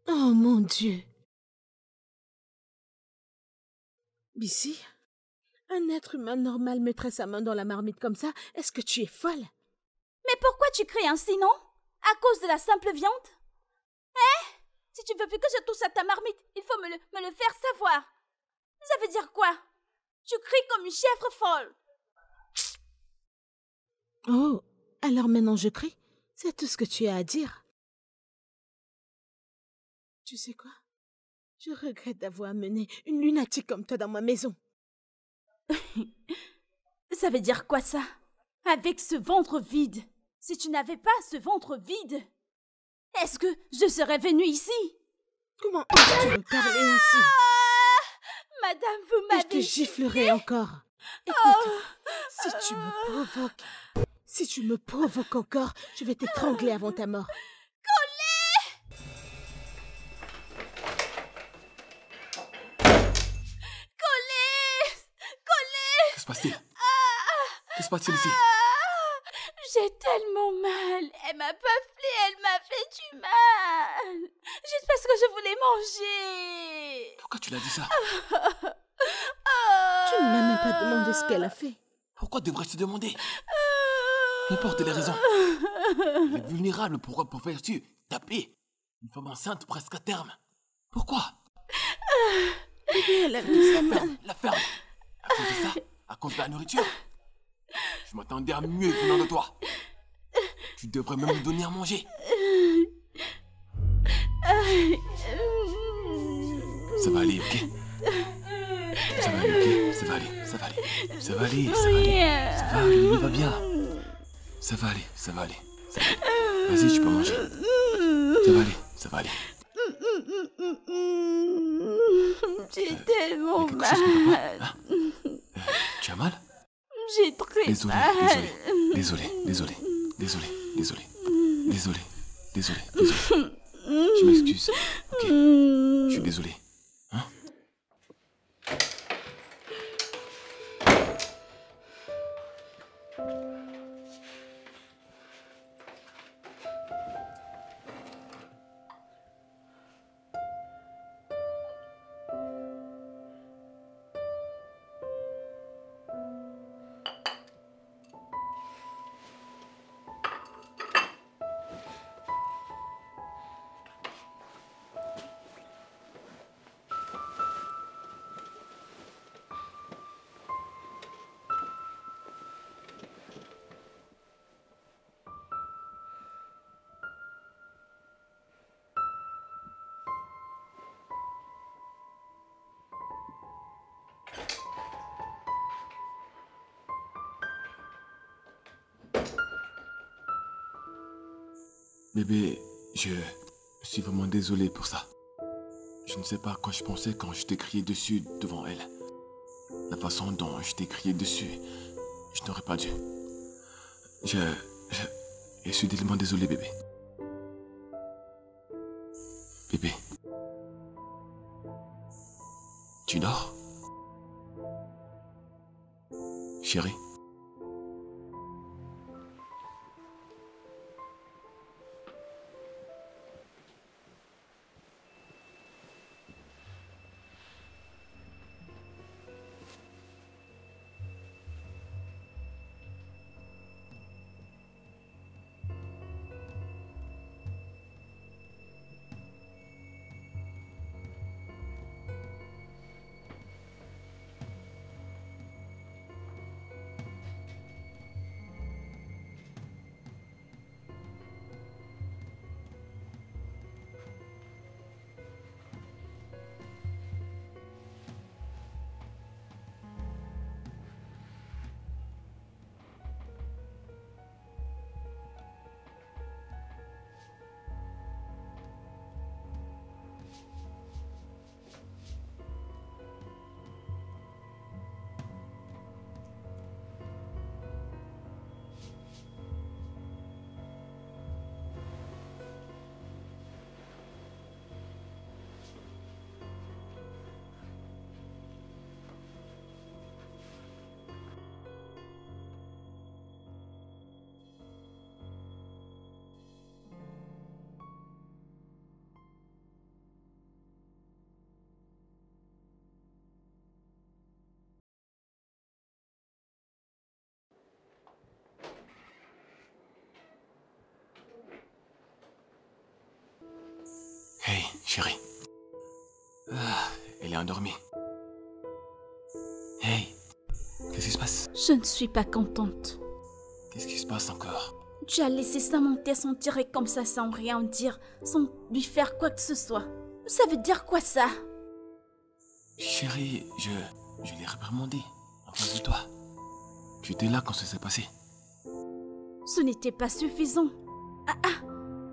Oh mon Dieu! Bissy, un être humain normal mettrait sa main dans la marmite comme ça? Est-ce que tu es folle? Mais pourquoi tu cries ainsi, non? À cause de la simple viande? Si tu veux plus que je touche à ta marmite, il faut me le faire savoir. Ça veut dire quoi? Tu cries comme une chèvre folle. Oh, alors maintenant je crie? C'est tout ce que tu as à dire? Tu sais quoi? Je regrette d'avoir amené une lunatique comme toi dans ma maison. Ça veut dire quoi ça? Avec ce ventre vide. Si tu n'avais pas ce ventre vide, est-ce que je serais venue ici? Comment oses-tu me parler ainsi? Madame, vous m'avez... Je te giflerai encore. Écoute, si tu me provoques encore, je vais t'étrangler avant ta mort. Que se passe-t-il? Que se passe-t-il ici? J'ai tellement mal. Elle m'a bafflé, elle m'a fait du mal. Juste parce que je voulais manger. Pourquoi tu l'as dit ça? Tu ne m'as même pas demandé ce qu'elle a fait. Pourquoi devrais-je te demander? N'importe les raisons. Elle est vulnérable, pourquoi préfères-tu taper une femme enceinte presque à terme? Pourquoi? Bébé, elle a mis sa main. La ferme. À cause de ça? À cause de la nourriture? Je m'attendais à mieux venant de toi. Tu devrais même me donner à manger. Ça va aller, ok? Ça va aller, ok? Ça va aller, ça va aller. Ça va aller, ça va aller. Ça va aller, il va bien. Ça va aller, ça va aller. Vas-y, tu peux manger. Ça va aller, ça va aller. J'ai tellement Il y a quelque chose qui va mal. pas, hein? Tu as mal? J'ai très Désolé, mal. désolé, désolé, désolé, désolé, désolé, désolé, désolé, désolé. Je m'excuse, ok? Je suis désolé. Hein? Bébé, je suis vraiment désolé pour ça. Je ne sais pas à quoi je pensais quand je t'ai crié dessus devant elle. La façon dont je t'ai crié dessus, je n'aurais pas dû. Je suis tellement désolé, bébé. Bébé. Tu dors? Chérie? Hey, chérie. Elle est endormie. Hey, qu'est-ce qui se passe? Je ne suis pas contente. Qu'est-ce qui se passe encore? Tu as laissé Samantha s'en tirer comme ça sans rien dire, sans lui faire quoi que ce soit. Ça veut dire quoi ça? Chérie, je l'ai réprimandé en face de toi. Tu étais là quand ça s'est passé. Ce n'était pas suffisant.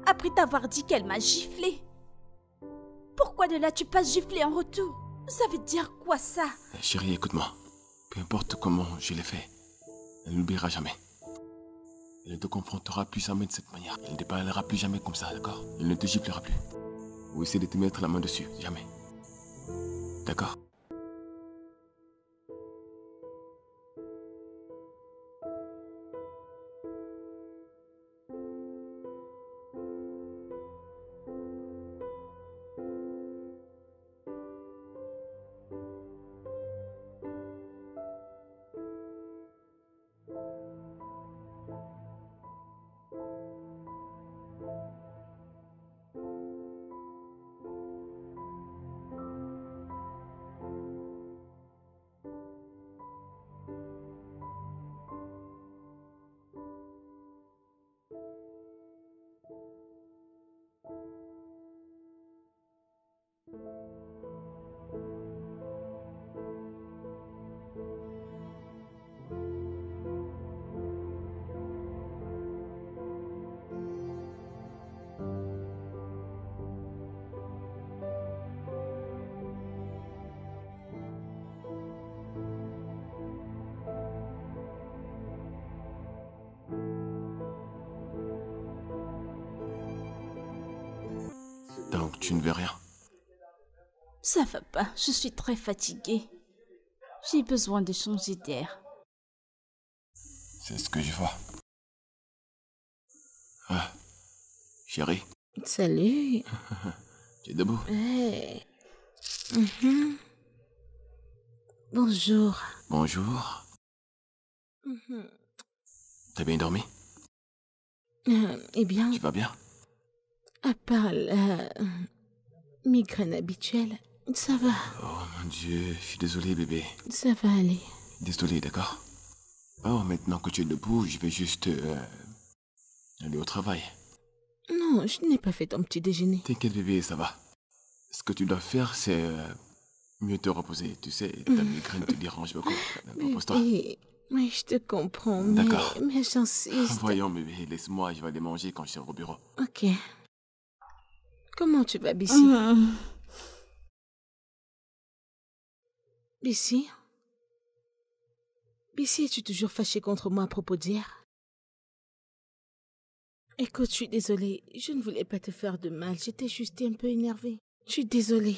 Après t'avoir dit qu'elle m'a giflé. Pourquoi ne l'as-tu pas giflé en retour? Ça veut dire quoi ça? Chérie, écoute-moi. Peu importe comment je l'ai fait, elle n'oubliera jamais. Elle ne te confrontera plus jamais de cette manière. Elle ne te parlera plus jamais comme ça, d'accord? Elle ne te giflera plus. Ou essayer de te mettre la main dessus, jamais. D'accord? Donc tu ne veux rien? Ça va pas, je suis très fatiguée. J'ai besoin de changer d'air. C'est ce que je vois. Ah, chérie, Salut. tu es debout? Hey. Bonjour. Bonjour. T'as bien dormi? Eh bien, Tu vas bien? à part la migraine habituelle, ça va. Oh mon Dieu, je suis désolé bébé. Ça va aller. Désolé, d'accord? Oh, maintenant que tu es debout, je vais juste aller au travail. Non, je n'ai pas fait ton petit déjeuner. T'inquiète bébé, ça va. Ce que tu dois faire, c'est mieux te reposer. Tu sais, ta migraine te dérange beaucoup. Repose-toi. Oui, je te comprends, D'accord. mais j'insiste. Voyons, bébé, laisse-moi, je vais aller manger quand je serai au bureau. Ok. Comment tu vas, Bissy? Bissy? Bissy, es-tu toujours fâchée contre moi à propos d'hier? Écoute, je suis désolée. Je ne voulais pas te faire de mal. J'étais juste un peu énervée. Je suis désolée.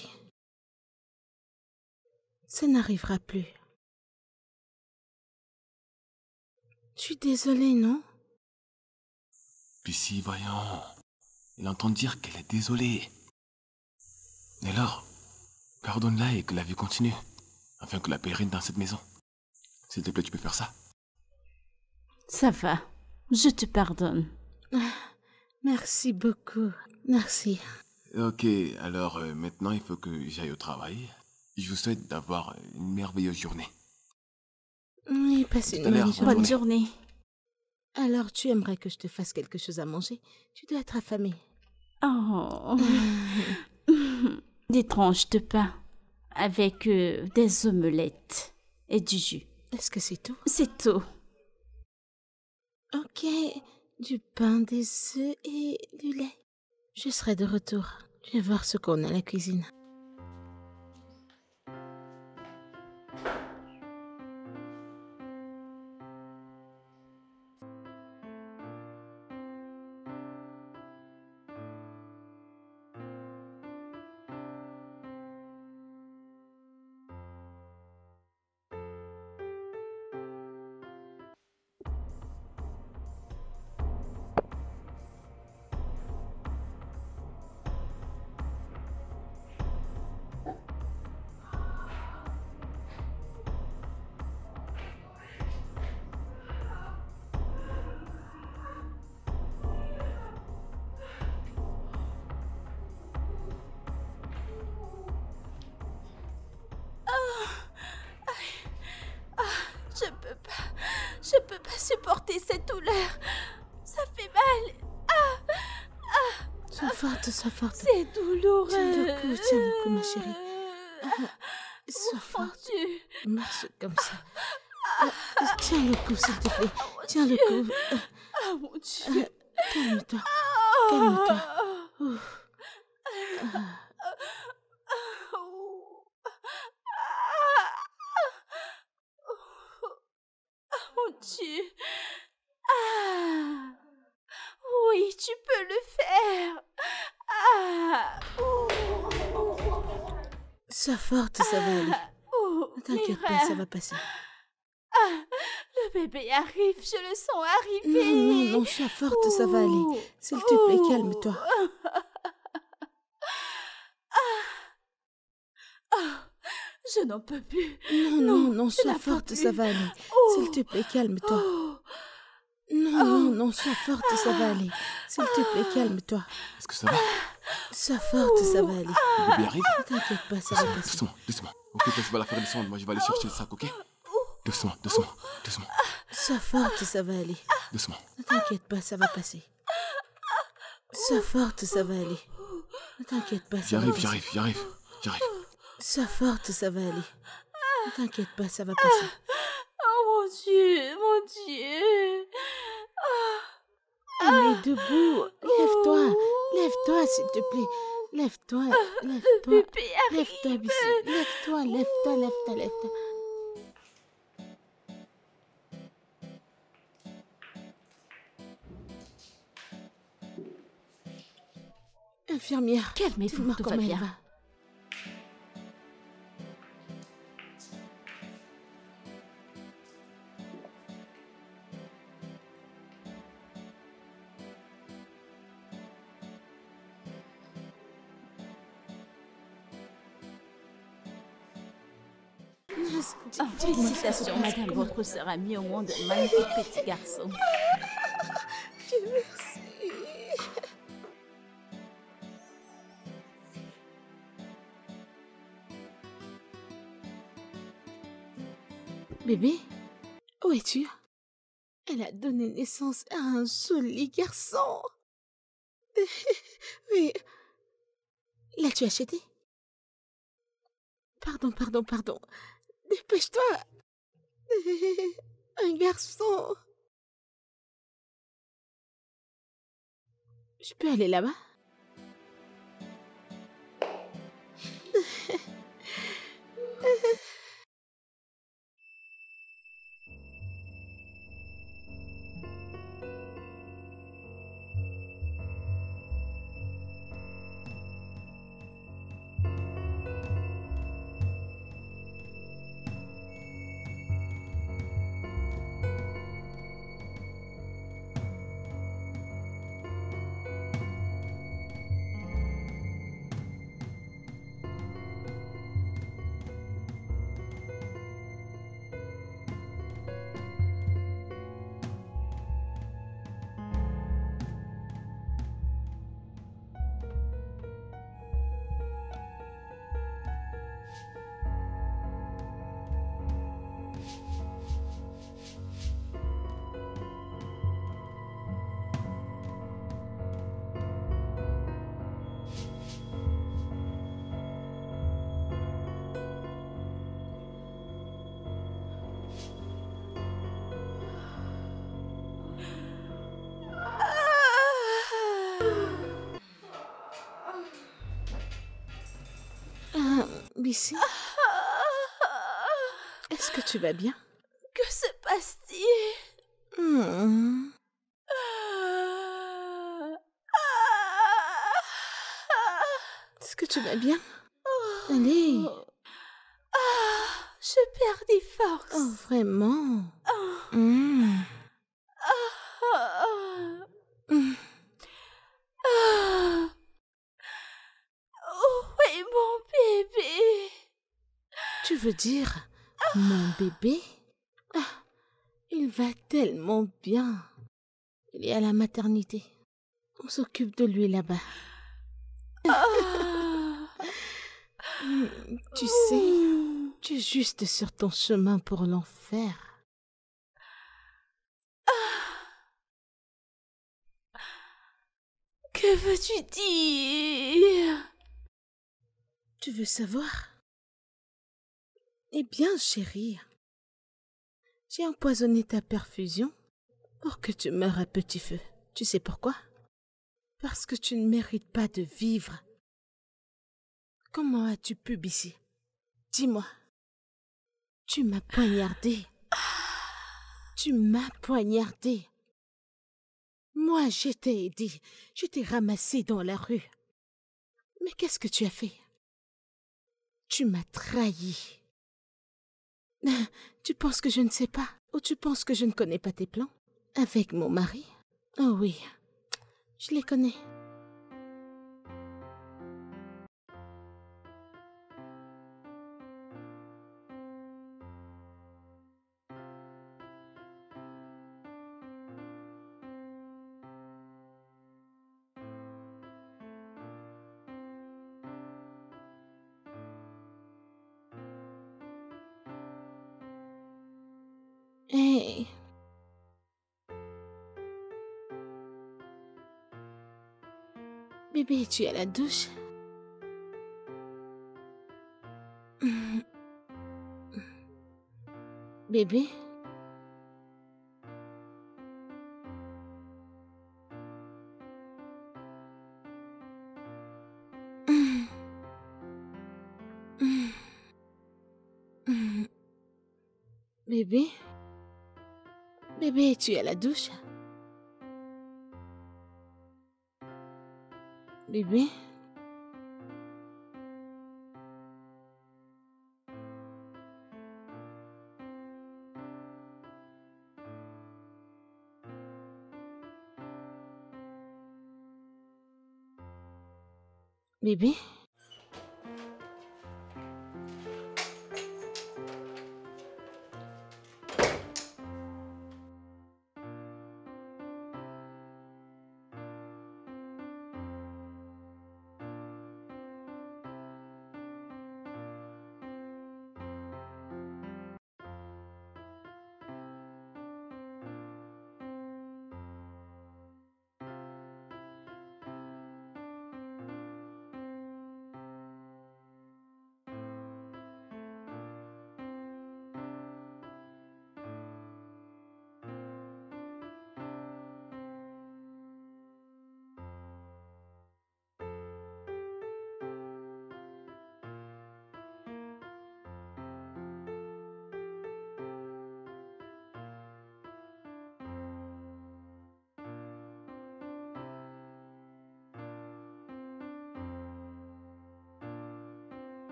Ça n'arrivera plus. Je suis désolée, non? Puis si, voyons. Il entend dire qu'elle est désolée. Et alors, pardonne-la et que la vie continue. Afin que la paix règne dans cette maison. S'il te plaît, tu peux faire ça? Ça va, je te pardonne. Merci beaucoup. Merci. Ok, alors maintenant il faut que j'aille au travail. Je vous souhaite d'avoir une merveilleuse journée. Oui, passe une Tout à l'heure, bonne journée. Bonne journée. Alors, tu aimerais que je te fasse quelque chose à manger? Tu dois être affamée. Oh. Des tranches de pain avec des omelettes et du jus. Est-ce que c'est tout? C'est tout. Ok, du pain, des œufs et du lait. Je serai de retour. Je vais voir ce qu'on a à la cuisine. Je peux pas supporter cette douleur. Ça fait mal. Sois forte, sois forte. C'est douloureux. Tiens le coup, ma chérie. Sois forte. Tu... Marche comme ça. Tiens le coup, s'il te plaît. Tiens le coup. Ah mon Dieu. Calme-toi. Calme-toi. Ouf. Mon Dieu. Ah. Oui, tu peux le faire. Ah. Sois forte, ça va aller. Oh, Ne t'inquiète mes pas, reins. ça va passer. Le bébé arrive, je le sens arriver. Non, non, non, sois forte, ça va aller. S'il te plaît, calme-toi. Je n'en peux plus. Non, non, non, je sois n'en peux forte, plus. ça va aller. Oh. S'il te plaît, calme-toi. Oh. Non, non, non, sois forte, ça va aller. S'il te plaît, calme-toi. Est-ce que ça va? Sois forte, ça va aller. Le bébé arrive? Ne t'inquiète pas, ça va passer. Doucement, doucement. Ok, toi tu vas la faire descendre, moi je vais aller chercher le sac, ok? Doucement, doucement, doucement, Sois forte, ça va aller. doucement. Ne t'inquiète pas, ça va passer. Sois forte, ça va aller. Ne t'inquiète pas, ça va J'arrive, passer. j'arrive, j'arrive, j'arrive. Sois forte, ça va aller. Ne t'inquiète pas, ça va passer. Oh mon Dieu, mon Dieu. Allez, debout. Lève-toi. Lève-toi, s'il te plaît. Lève-toi. Lève-toi. Bébé arrive. Lève-toi, Bissy. Lève-toi, lève-toi, lève-toi, lève-toi. Infirmière, Calmez-vous, dis-moi tout va comment elle bien. va. Dis-moi. Félicitations, madame, votre sœur a mis au monde un magnifique petit garçon. Dieu merci. Bébé, où es-tu? Elle a donné naissance à un joli garçon. Oui. L'as-tu acheté? Pardon. Dépêche-toi. Un garçon. Je peux aller là-bas? Bissy, est-ce que tu vas bien? Que se passe-t-il? Est-ce que tu vas bien? Allez. Je perds des forces. Oh, vraiment? Où est mon bébé? Tu veux dire mon bébé? Ah, il va tellement bien. Il est à la maternité. On s'occupe de lui là-bas. Tu sais, tu es juste sur ton chemin pour l'enfer. Que veux-tu dire? Tu veux savoir? Eh bien, chérie, j'ai empoisonné ta perfusion pour que tu meures à petit feu. Tu sais pourquoi? Parce que tu ne mérites pas de vivre. Comment as-tu pu, Bissy? Dis-moi. Tu m'as poignardé. Tu m'as poignardé. Moi, je t'ai aidé. Je t'ai ramassé dans la rue. Mais qu'est-ce que tu as fait? Tu m'as trahi. Tu penses que je ne sais pas? Ou tu penses que je ne connais pas tes plans? Avec mon mari? Oh oui, je les connais. Hey. Bébé, tu es à la douche? Bébé? Bébé? Bébé, tu es à la douche? Bébé? Bébé?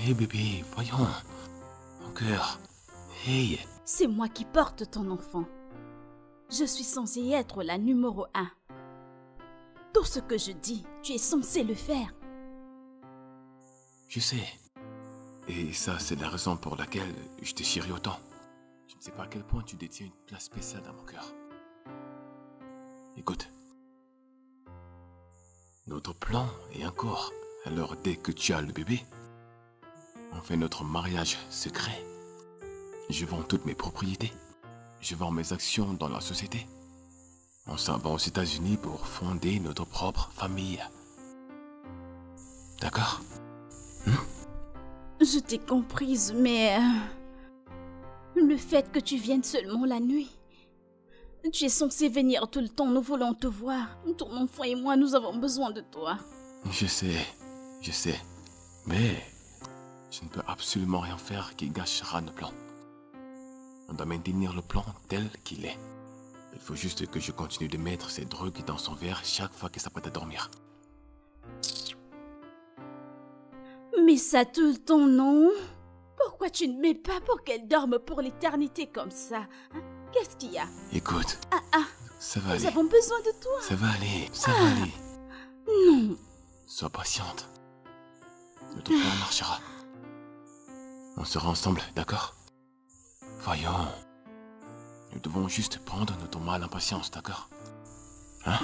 Hé bébé, voyons. Mon cœur. Hey. C'est moi qui porte ton enfant. Je suis censée être la numéro 1. Tout ce que je dis, tu es censé le faire. Je sais. Et ça, c'est la raison pour laquelle je te chéris autant. Je ne sais pas à quel point tu détiens une place spéciale dans mon cœur. Écoute. Notre plan est en cours. Alors dès que tu as le bébé, on fait notre mariage secret. Je vends toutes mes propriétés. Je vends mes actions dans la société. On s'en va aux États-Unis pour fonder notre propre famille. D'accord? Je t'ai comprise, mais... le fait que tu viennes seulement la nuit... Tu es censé venir tout le temps, nous voulons te voir. Ton enfant et moi, nous avons besoin de toi. Je sais. Mais je ne peux absolument rien faire qui gâchera nos plans. On doit maintenir le plan tel qu'il est. Il faut juste que je continue de mettre ces drogues dans son verre chaque fois qu'elle s'apprête à dormir. Mais ça tout le temps, non? Pourquoi tu ne mets pas pour qu'elle dorme pour l'éternité comme ça, hein? Qu'est-ce qu'il y a? Écoute, ça va aller. Nous avons besoin de toi. Ça va aller. Non. Sois patiente. Notre plan marchera. On sera ensemble, d'accord? Voyons. Nous devons juste prendre notre mal en patience, d'accord? Hein?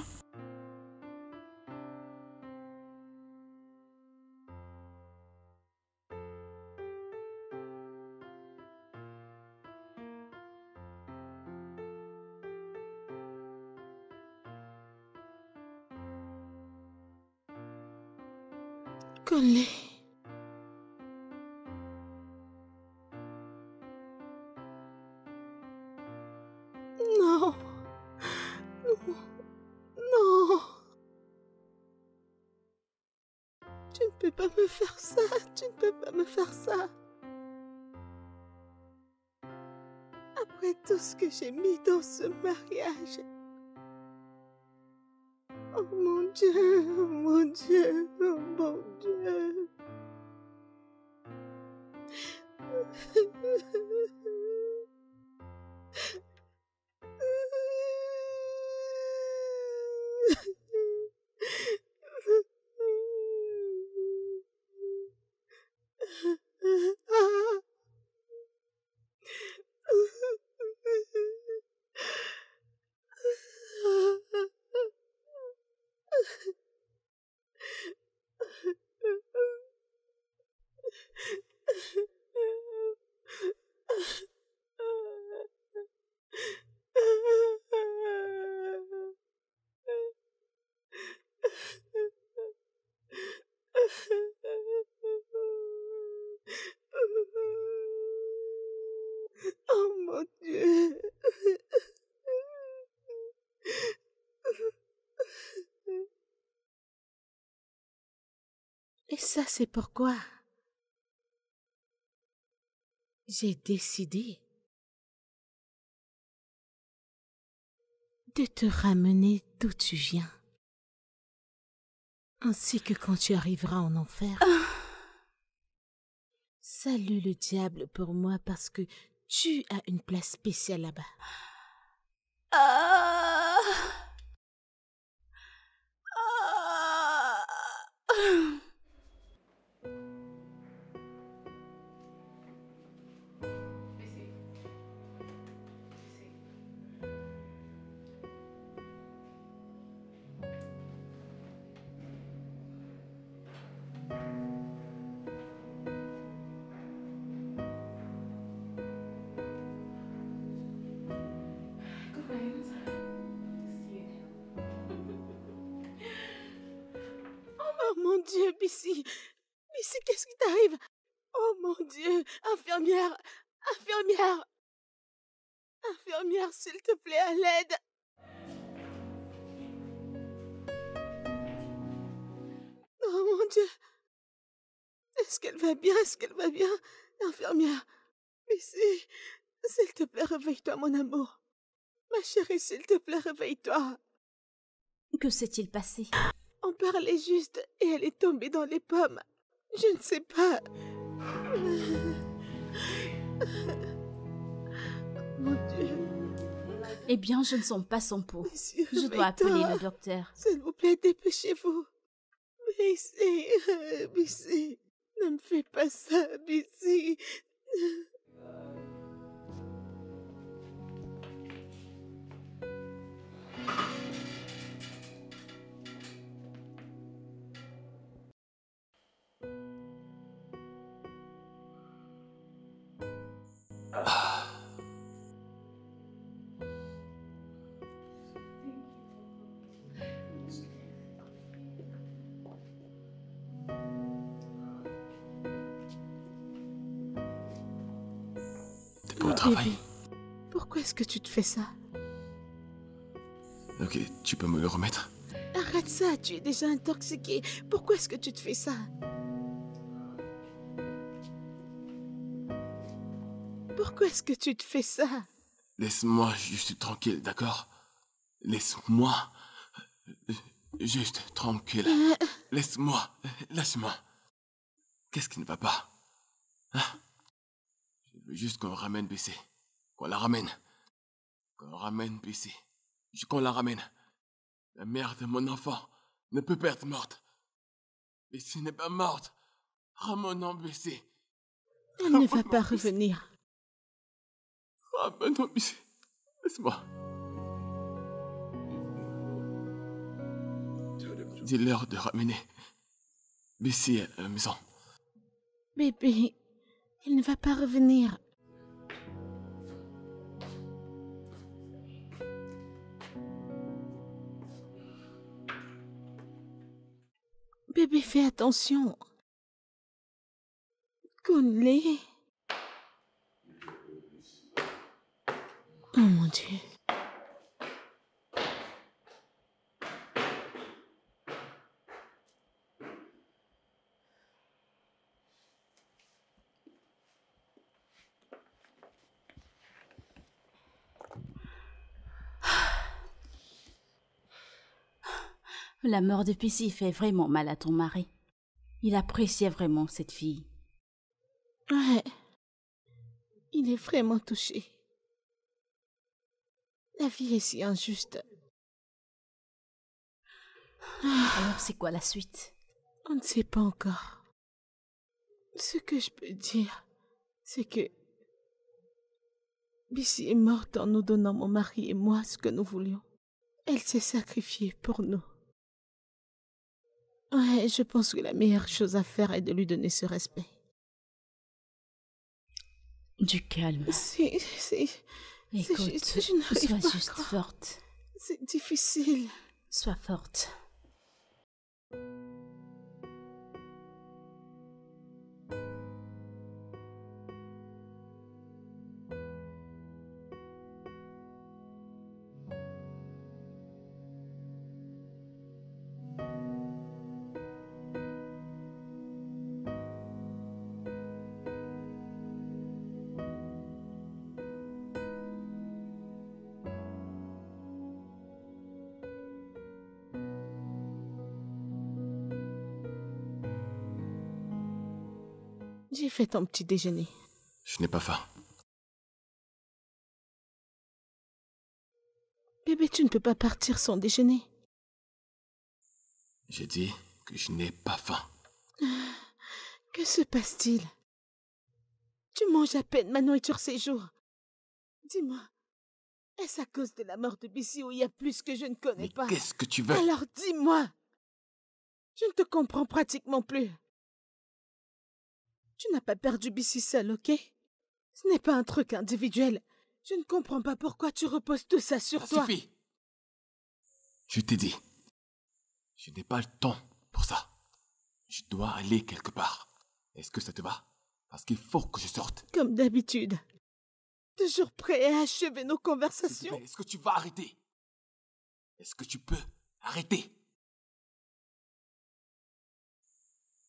Conley. Non. Non. Tu ne peux pas me faire ça. Tu ne peux pas me faire ça. Après tout ce que j'ai mis dans ce mariage. Oh mon Dieu, oh mon Dieu, oh mon Dieu. Oh mon Dieu. Et ça, c'est pourquoi j'ai décidé de te ramener d'où tu viens, ainsi que quand tu arriveras en enfer. Salue le diable pour moi parce que tu as une place spéciale là-bas. Oh mon Dieu, Bissy! Bissy, qu'est-ce qui t'arrive? Oh mon Dieu! Infirmière! Infirmière! Infirmière, s'il te plaît, à l'aide! Oh mon Dieu! Est-ce qu'elle va bien? Est-ce qu'elle va bien? Infirmière! Bissy! S'il te plaît, réveille-toi, mon amour! Ma chérie, s'il te plaît, réveille-toi! Que s'est-il passé? On parlait juste et elle est tombée dans les pommes. Je ne sais pas. Mon Dieu. Eh bien, je ne sens pas son pouls. Monsieur, Je dois appeler réveille-toi. le docteur. S'il vous plaît, dépêchez-vous. Bissy, Bissy, ne me fais pas ça, Bissy. T'es pas au travail? Bébé, pourquoi est-ce que tu te fais ça? Ok, tu peux me le remettre? Arrête ça, tu es déjà intoxiqué. Pourquoi est-ce que tu te fais ça? Pourquoi est-ce que tu te fais ça? Laisse-moi juste tranquille, d'accord? Laisse-moi juste tranquille. Laisse-moi, lâche-moi. Qu'est-ce qui ne va pas? Hein? Je veux juste qu'on ramène BC. Qu'on la ramène. Qu'on ramène BC. Qu'on la ramène. La mère de mon enfant ne peut pas être morte. BC n'est pas morte. Ramenons BC. Elle ne va pas revenir. Ramenons BC. Laisse-moi. Dis-leur de ramener BC à la maison. Bébé, elle ne va pas revenir. Bébé, fais attention. Conley. Oh mon Dieu. La mort de Pissy fait vraiment mal à ton mari. Il appréciait vraiment cette fille. Ouais. Il est vraiment touché. La vie est si injuste. Alors c'est quoi la suite? On ne sait pas encore. Ce que je peux dire, c'est que Bissy est morte en nous donnant, mon mari et moi, ce que nous voulions. Elle s'est sacrifiée pour nous. Ouais, je pense que la meilleure chose à faire est de lui donner ce respect. Du calme. C'est Écoute, juste, je n'arrive sois pas à juste croire. forte. C'est difficile. Sois forte. J'ai fait ton petit déjeuner. Je n'ai pas faim. Bébé, tu ne peux pas partir sans déjeuner. J'ai dit que je n'ai pas faim. Que se passe-t-il? Tu manges à peine ma nourriture ces jours. Dis-moi, est-ce à cause de la mort de Bissy où il y a plus que je ne connais Mais pas? qu'est-ce que tu veux? Alors dis-moi. Je ne te comprends pratiquement plus. Tu n'as pas perdu Bissy seul, ok? Ce n'est pas un truc individuel. Je ne comprends pas pourquoi tu reposes tout ça sur Ça toi. suffit. Je t'ai dit. Je n'ai pas le temps pour ça. Je dois aller quelque part. Est-ce que ça te va? Parce qu'il faut que je sorte. Comme d'habitude. Toujours prêt à achever nos S'il te conversations. plaît, est-ce que tu vas arrêter? Est-ce que tu peux arrêter?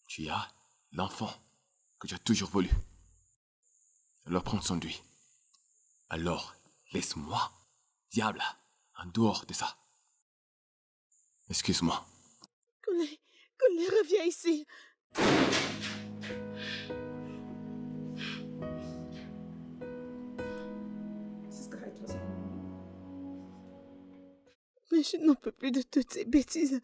Tu as l'enfant que tu as toujours voulu. Alors prends soin de lui. Alors, laisse-moi, diable, en dehors de ça. Excuse-moi. Conley, reviens ici. Je n'en peux plus de toutes ces bêtises.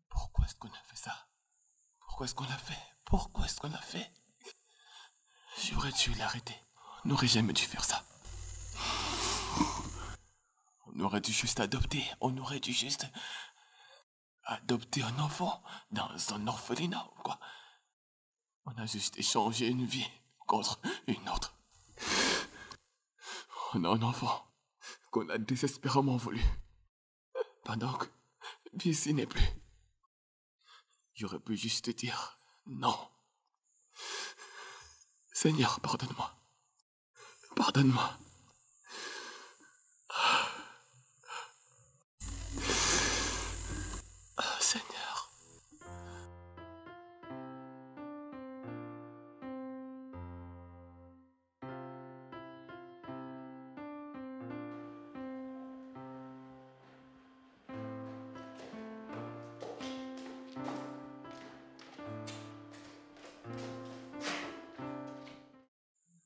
Pourquoi est-ce qu'on a fait ça? Pourquoi est-ce qu'on l'a fait? Pourquoi est-ce qu'on l'a fait? J'aurais dû l'arrêter. On n'aurait jamais dû faire ça. On aurait dû juste adopter. On aurait dû juste adopter un enfant dans un orphelinat ou quoi. On a juste échangé une vie contre une autre. On a un enfant qu'on a désespérément voulu. Pendant que Busy n'est plus. J'aurais pu juste te dire non. Seigneur, pardonne-moi. Pardonne-moi. Ah, Seigneur.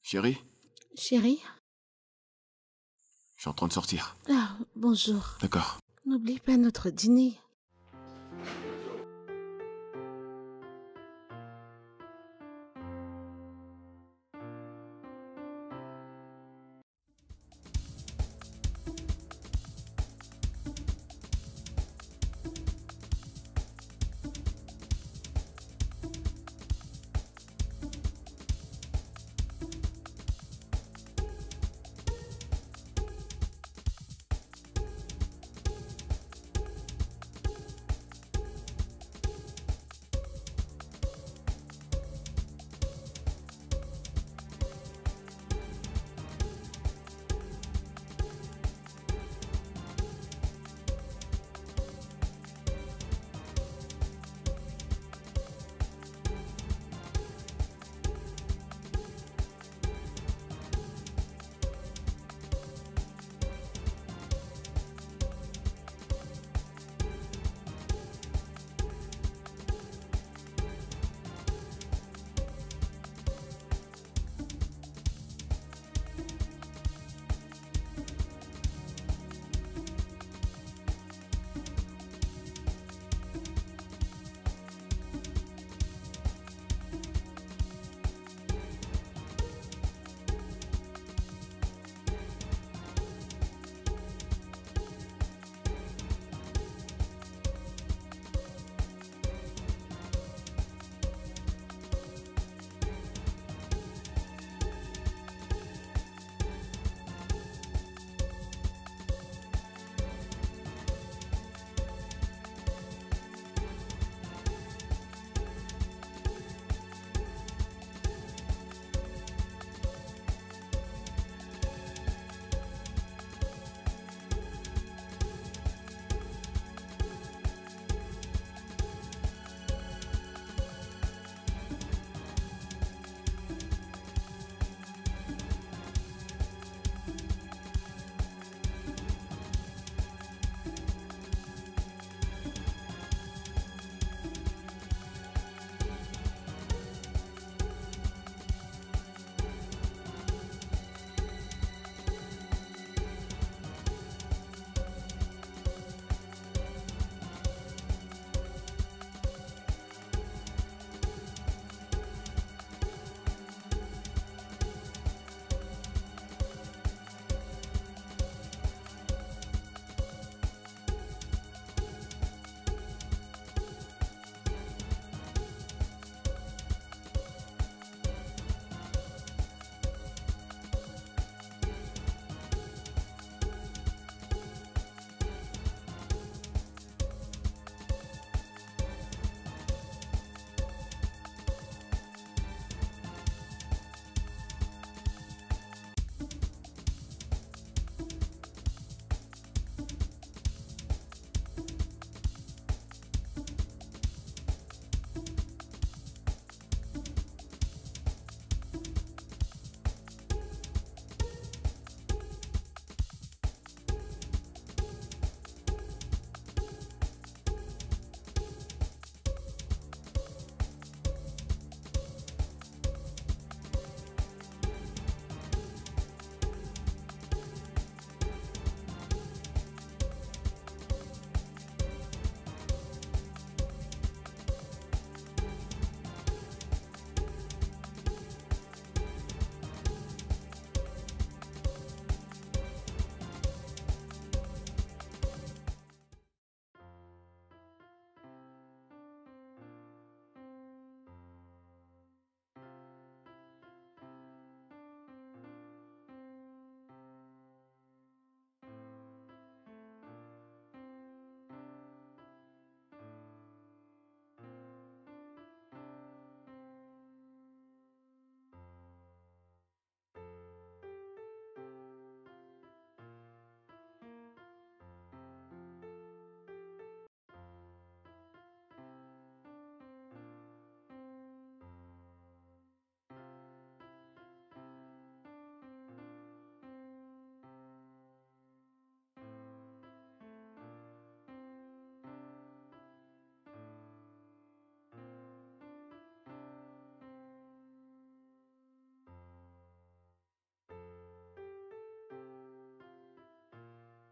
Chérie, Chérie? je suis en train de sortir. Ah, bonjour. D'accord. N'oublie pas notre dîner.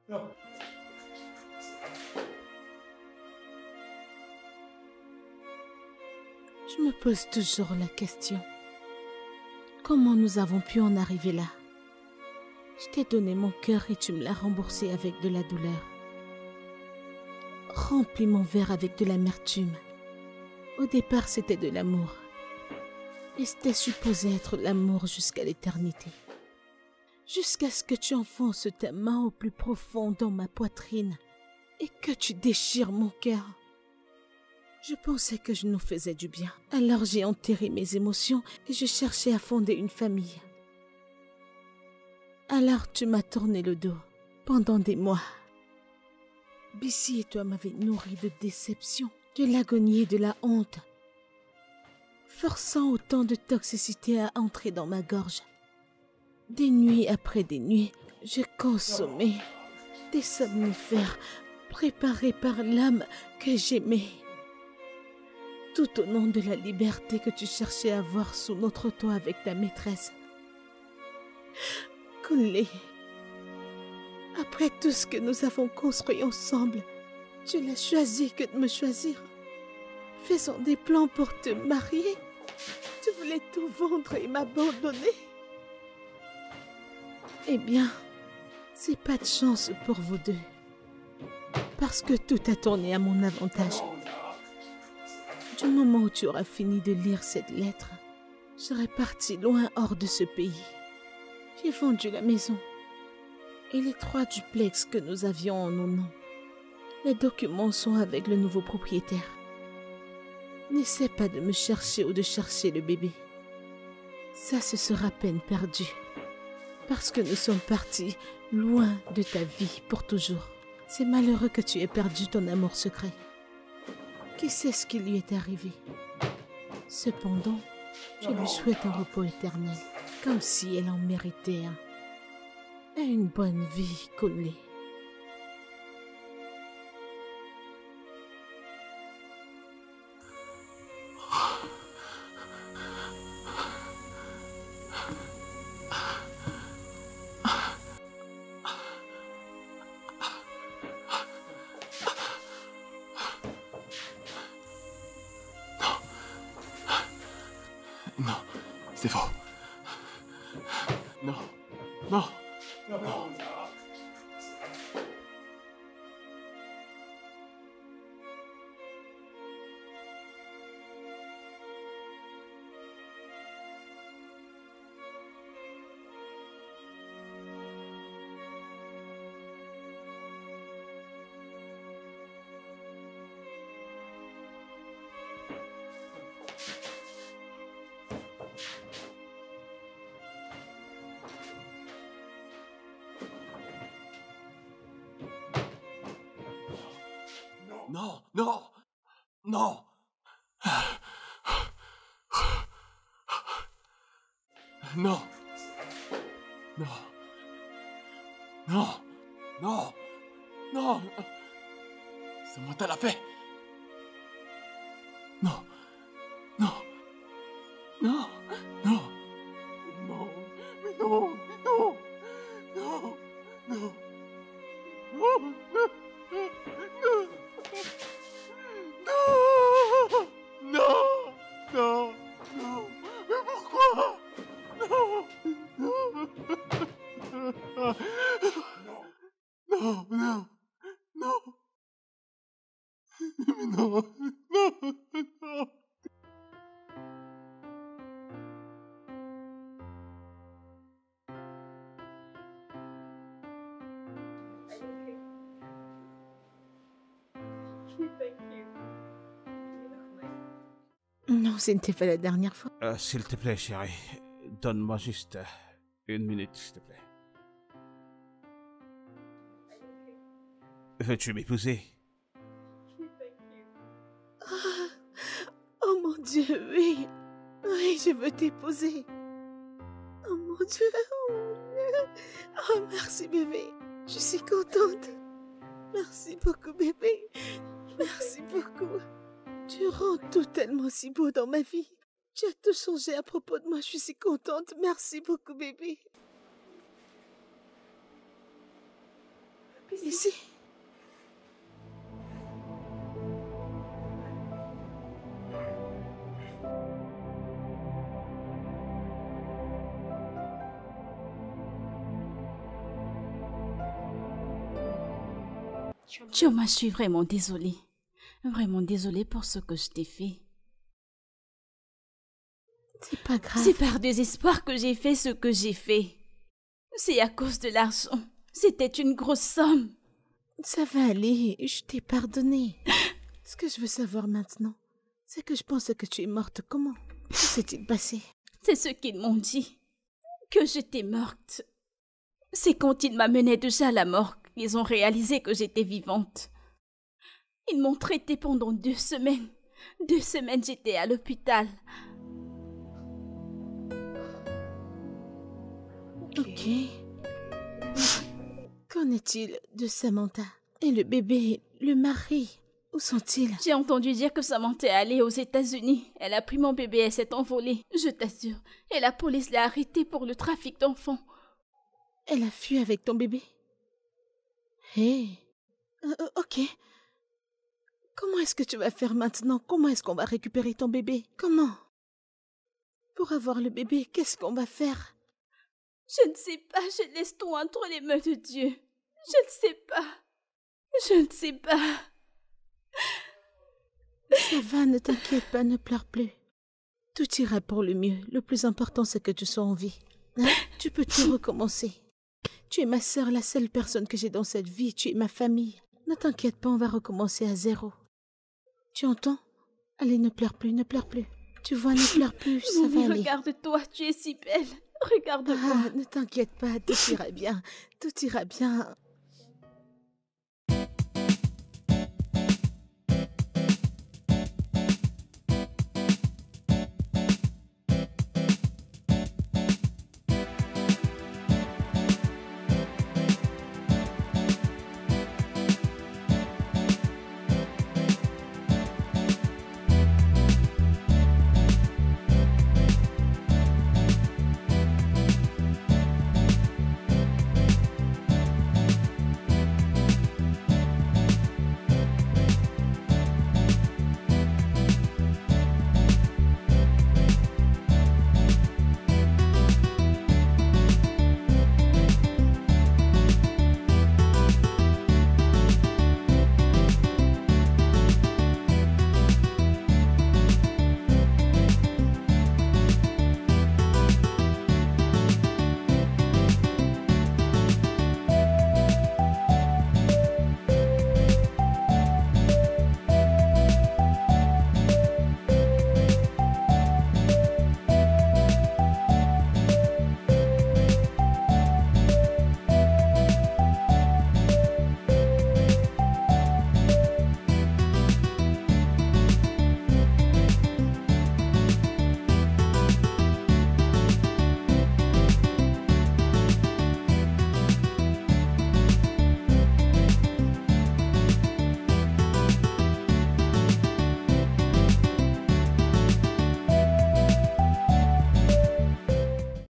Je me pose toujours la question. Comment nous avons pu en arriver là? Je t'ai donné mon cœur et tu me l'as remboursé avec de la douleur. Remplis mon verre avec de l'amertume. Au départ, c'était de l'amour. Et c'était supposé être l'amour jusqu'à l'éternité. Jusqu'à ce que tu enfonces ta main au plus profond dans ma poitrine et que tu déchires mon cœur. Je pensais que je nous faisais du bien. Alors j'ai enterré mes émotions et je cherchais à fonder une famille. Alors tu m'as tourné le dos pendant des mois. Bissy et toi m'avez nourri de déception, de l'agonie et de la honte, forçant autant de toxicité à entrer dans ma gorge. Des nuits après des nuits, je consommais des somnifères préparés par l'âme que j'aimais. Tout au nom de la liberté que tu cherchais à avoir sous notre toit avec ta maîtresse. Kunle, après tout ce que nous avons construit ensemble, tu n'as choisi que de me choisir. Faisons des plans pour te marier. Tu voulais tout vendre et m'abandonner. Eh bien, c'est pas de chance pour vous deux. Parce que tout a tourné à mon avantage. Du moment où tu auras fini de lire cette lettre, je serai partie loin hors de ce pays. J'ai vendu la maison et les 3 duplex que nous avions en nos noms. Les documents sont avec le nouveau propriétaire. N'essaie pas de me chercher ou de chercher le bébé. Ça, ce sera peine perdue. Parce que nous sommes partis loin de ta vie pour toujours. C'est malheureux que tu aies perdu ton amour secret. Qui sait ce qui lui est arrivé? Cependant, je lui souhaite un repos éternel, comme si elle en méritait un. Et une bonne vie, Kunle. Non, c'est faux. Non, non, non. Non, non, non. Non. Non. Non. Non. Non. Samantha l'a fait. Non. Non. Non. Non. Non. Mais non. Non. Non. Non. Non. Non, non, non, mais pourquoi? Non, non, non, non, non, mais non, non, non. Non, ce n'était pas la dernière fois. S'il te plaît, chérie, donne-moi juste 1 minute, s'il te plaît. Veux-tu m'épouser? Oh mon Dieu, oui. Oui, je veux t'épouser. Oh mon Dieu, oh mon Dieu. Oh, merci bébé. Je suis contente. Merci beaucoup bébé. Merci beaucoup. Tu rends tout tellement si beau dans ma vie. Tu as tout changé à propos de moi. Je suis si contente. Merci beaucoup bébé. Ici. Chioma, je suis vraiment désolée. Vraiment désolée pour ce que je t'ai fait. C'est pas grave. C'est par désespoir que j'ai fait ce que j'ai fait. C'est à cause de l'argent. C'était une grosse somme. Ça va aller, je t'ai pardonné. Ce que je veux savoir maintenant, c'est que je pense que tu es morte. Comment? Que s'est-il passé? C'est ce qu'ils m'ont dit. Que j'étais morte. C'est quand ils m'amenaient déjà à la morgue, ils ont réalisé que j'étais vivante. Ils m'ont traitée pendant 2 semaines. 2 semaines, j'étais à l'hôpital. Ok. Qu'en est-il de Samantha? Et le bébé, le mari, où sont-ils? J'ai entendu dire que Samantha est allée aux États-Unis. Elle a pris mon bébé et s'est envolée, je t'assure. Et la police l'a arrêtée pour le trafic d'enfants. Elle a fui avec ton bébé? Hé. Ok. Comment est-ce que tu vas faire maintenant? Comment est-ce qu'on va récupérer ton bébé? Comment? Pour avoir le bébé, qu'est-ce qu'on va faire? Je ne sais pas, je laisse tout entre les mains de Dieu. Je ne sais pas. Je ne sais pas. Ça va, ne t'inquiète pas, ne pleure plus. Tout ira pour le mieux. Le plus important, c'est que tu sois en vie. Hein? Tu peux tout recommencer. Tu es ma sœur, la seule personne que j'ai dans cette vie. Tu es ma famille. Ne t'inquiète pas, on va recommencer à 0. Tu entends? Allez, ne pleure plus, ne pleure plus. Tu vois, ne pleure plus, ça va Maman, aller. regarde-toi, tu es si belle. Regarde-moi. Ah, ne t'inquiète pas, tout ira bien. Tout ira bien.